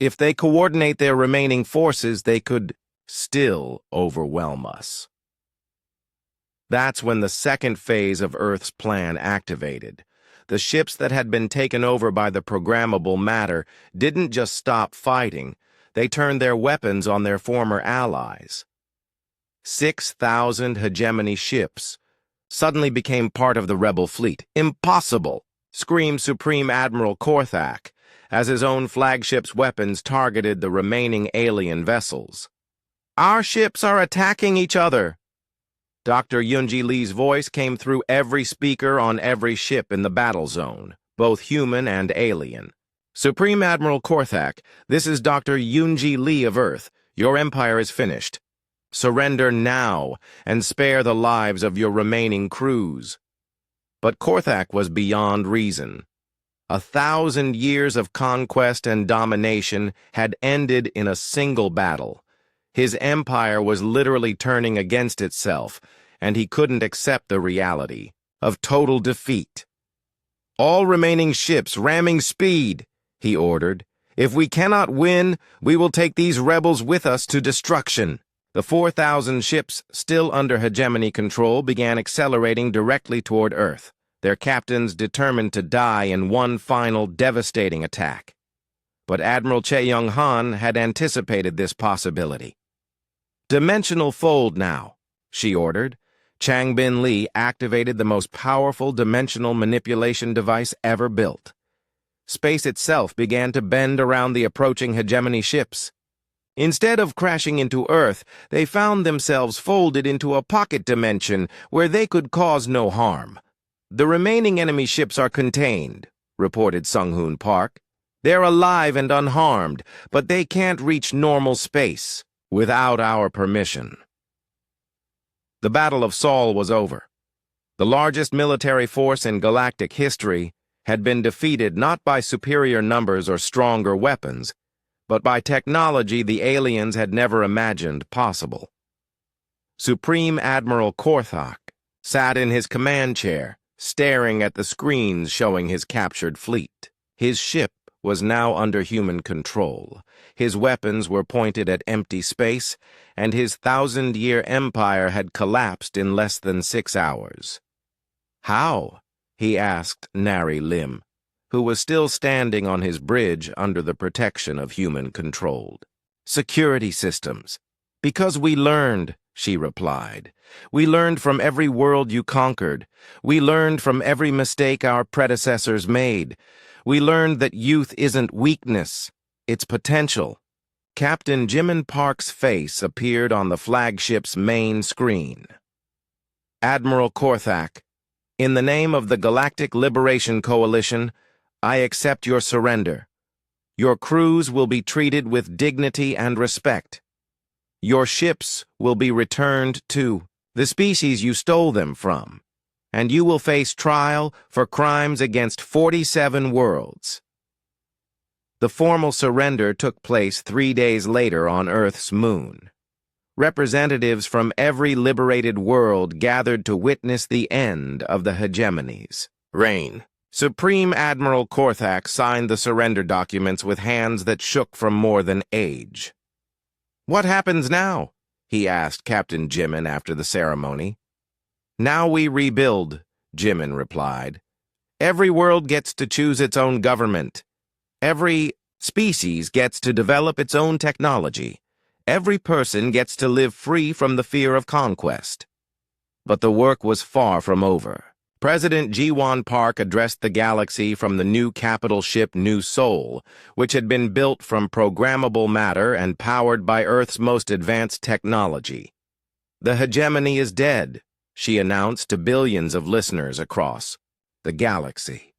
"If they coordinate their remaining forces, they could still overwhelm us." That's when the second phase of Earth's plan activated. The ships that had been taken over by the programmable matter didn't just stop fighting, they turned their weapons on their former allies. 6,000 hegemony ships suddenly became part of the rebel fleet. "Impossible!" screamed Supreme Admiral Korthak, as his own flagship's weapons targeted the remaining alien vessels. "Our ships are attacking each other!" Dr. Yunji Lee's voice came through every speaker on every ship in the battle zone, both human and alien. "Supreme Admiral Korthak, this is Dr. Yunji Lee of Earth. Your empire is finished. Surrender now and spare the lives of your remaining crews." But Korthak was beyond reason. 1,000 years of conquest and domination had ended in a single battle. His empire was literally turning against itself, and he couldn't accept the reality of total defeat. "All remaining ships ramming speed," he ordered. "If we cannot win, we will take these rebels with us to destruction." The 4,000 ships still under hegemony control began accelerating directly toward Earth, their captains determined to die in one final devastating attack. But Admiral Che Young-han had anticipated this possibility. "Dimensional fold now," she ordered. Changbin Li activated the most powerful dimensional manipulation device ever built. Space itself began to bend around the approaching hegemony ships. Instead of crashing into Earth, they found themselves folded into a pocket dimension where they could cause no harm. "The remaining enemy ships are contained," reported Sung-hoon Park. "They're alive and unharmed, but they can't reach normal space without our permission." The Battle of Seoul was over. The largest military force in galactic history had been defeated not by superior numbers or stronger weapons, but by technology the aliens had never imagined possible. Supreme Admiral Korthak sat in his command chair, staring at the screens showing his captured fleet. His ship was now under human control. His weapons were pointed at empty space, and his 1,000-year empire had collapsed in less than 6 hours. "How?" he asked Nari Lim, who was still standing on his bridge under the protection of human control. "Security systems. Because we learned," she replied. "We learned from every world you conquered. We learned from every mistake our predecessors made. We learned that youth isn't weakness, it's potential." Captain Jimin Park's face appeared on the flagship's main screen. "Admiral Korthak, in the name of the Galactic Liberation Coalition, I accept your surrender. Your crews will be treated with dignity and respect. Your ships will be returned to the species you stole them from, and you will face trial for crimes against 47 worlds." The formal surrender took place 3 days later on Earth's moon. Representatives from every liberated world gathered to witness the end of the hegemony's reign. Supreme Admiral Korthak signed the surrender documents with hands that shook from more than age. "What happens now?" he asked Captain Jimin after the ceremony. "Now we rebuild," Jimin replied. "Every world gets to choose its own government. Every species gets to develop its own technology. Every person gets to live free from the fear of conquest." But the work was far from over. President Ji-won Park addressed the galaxy from the new capital ship New Seoul, which had been built from programmable matter and powered by Earth's most advanced technology. "The hegemony is dead," she announced to billions of listeners across the galaxy.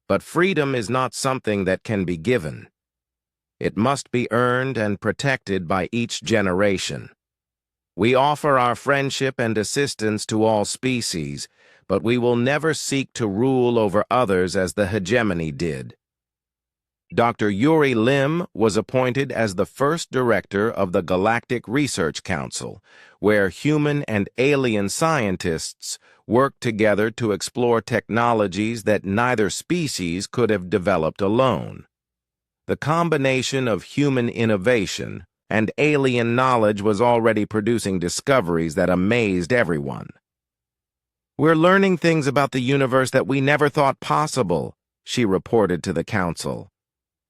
But freedom is not something that can be given. It must be earned and protected by each generation. "We offer our friendship and assistance to all species, but we will never seek to rule over others as the hegemony did." Dr. Yuri Lim was appointed as the first director of the Galactic Research Council, where human and alien scientists worked together to explore technologies that neither species could have developed alone. The combination of human innovation and alien knowledge was already producing discoveries that amazed everyone. "We're learning things about the universe that we never thought possible," she reported to the council.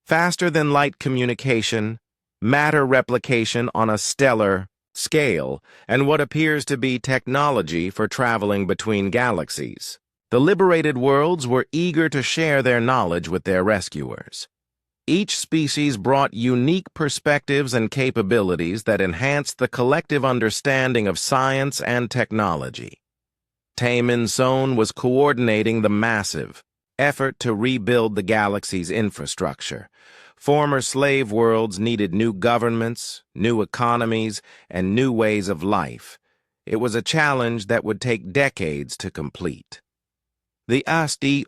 "Faster-than-light communication, matter replication on a stellar scale, and what appears to be technology for traveling between galaxies." The liberated worlds were eager to share their knowledge with their rescuers. Each species brought unique perspectives and capabilities that enhanced the collective understanding of science and technology. Taemin Sohn was coordinating the massive effort to rebuild the galaxy's infrastructure. Former slave worlds needed new governments, new economies, and new ways of life. It was a challenge that would take decades to complete. The ASD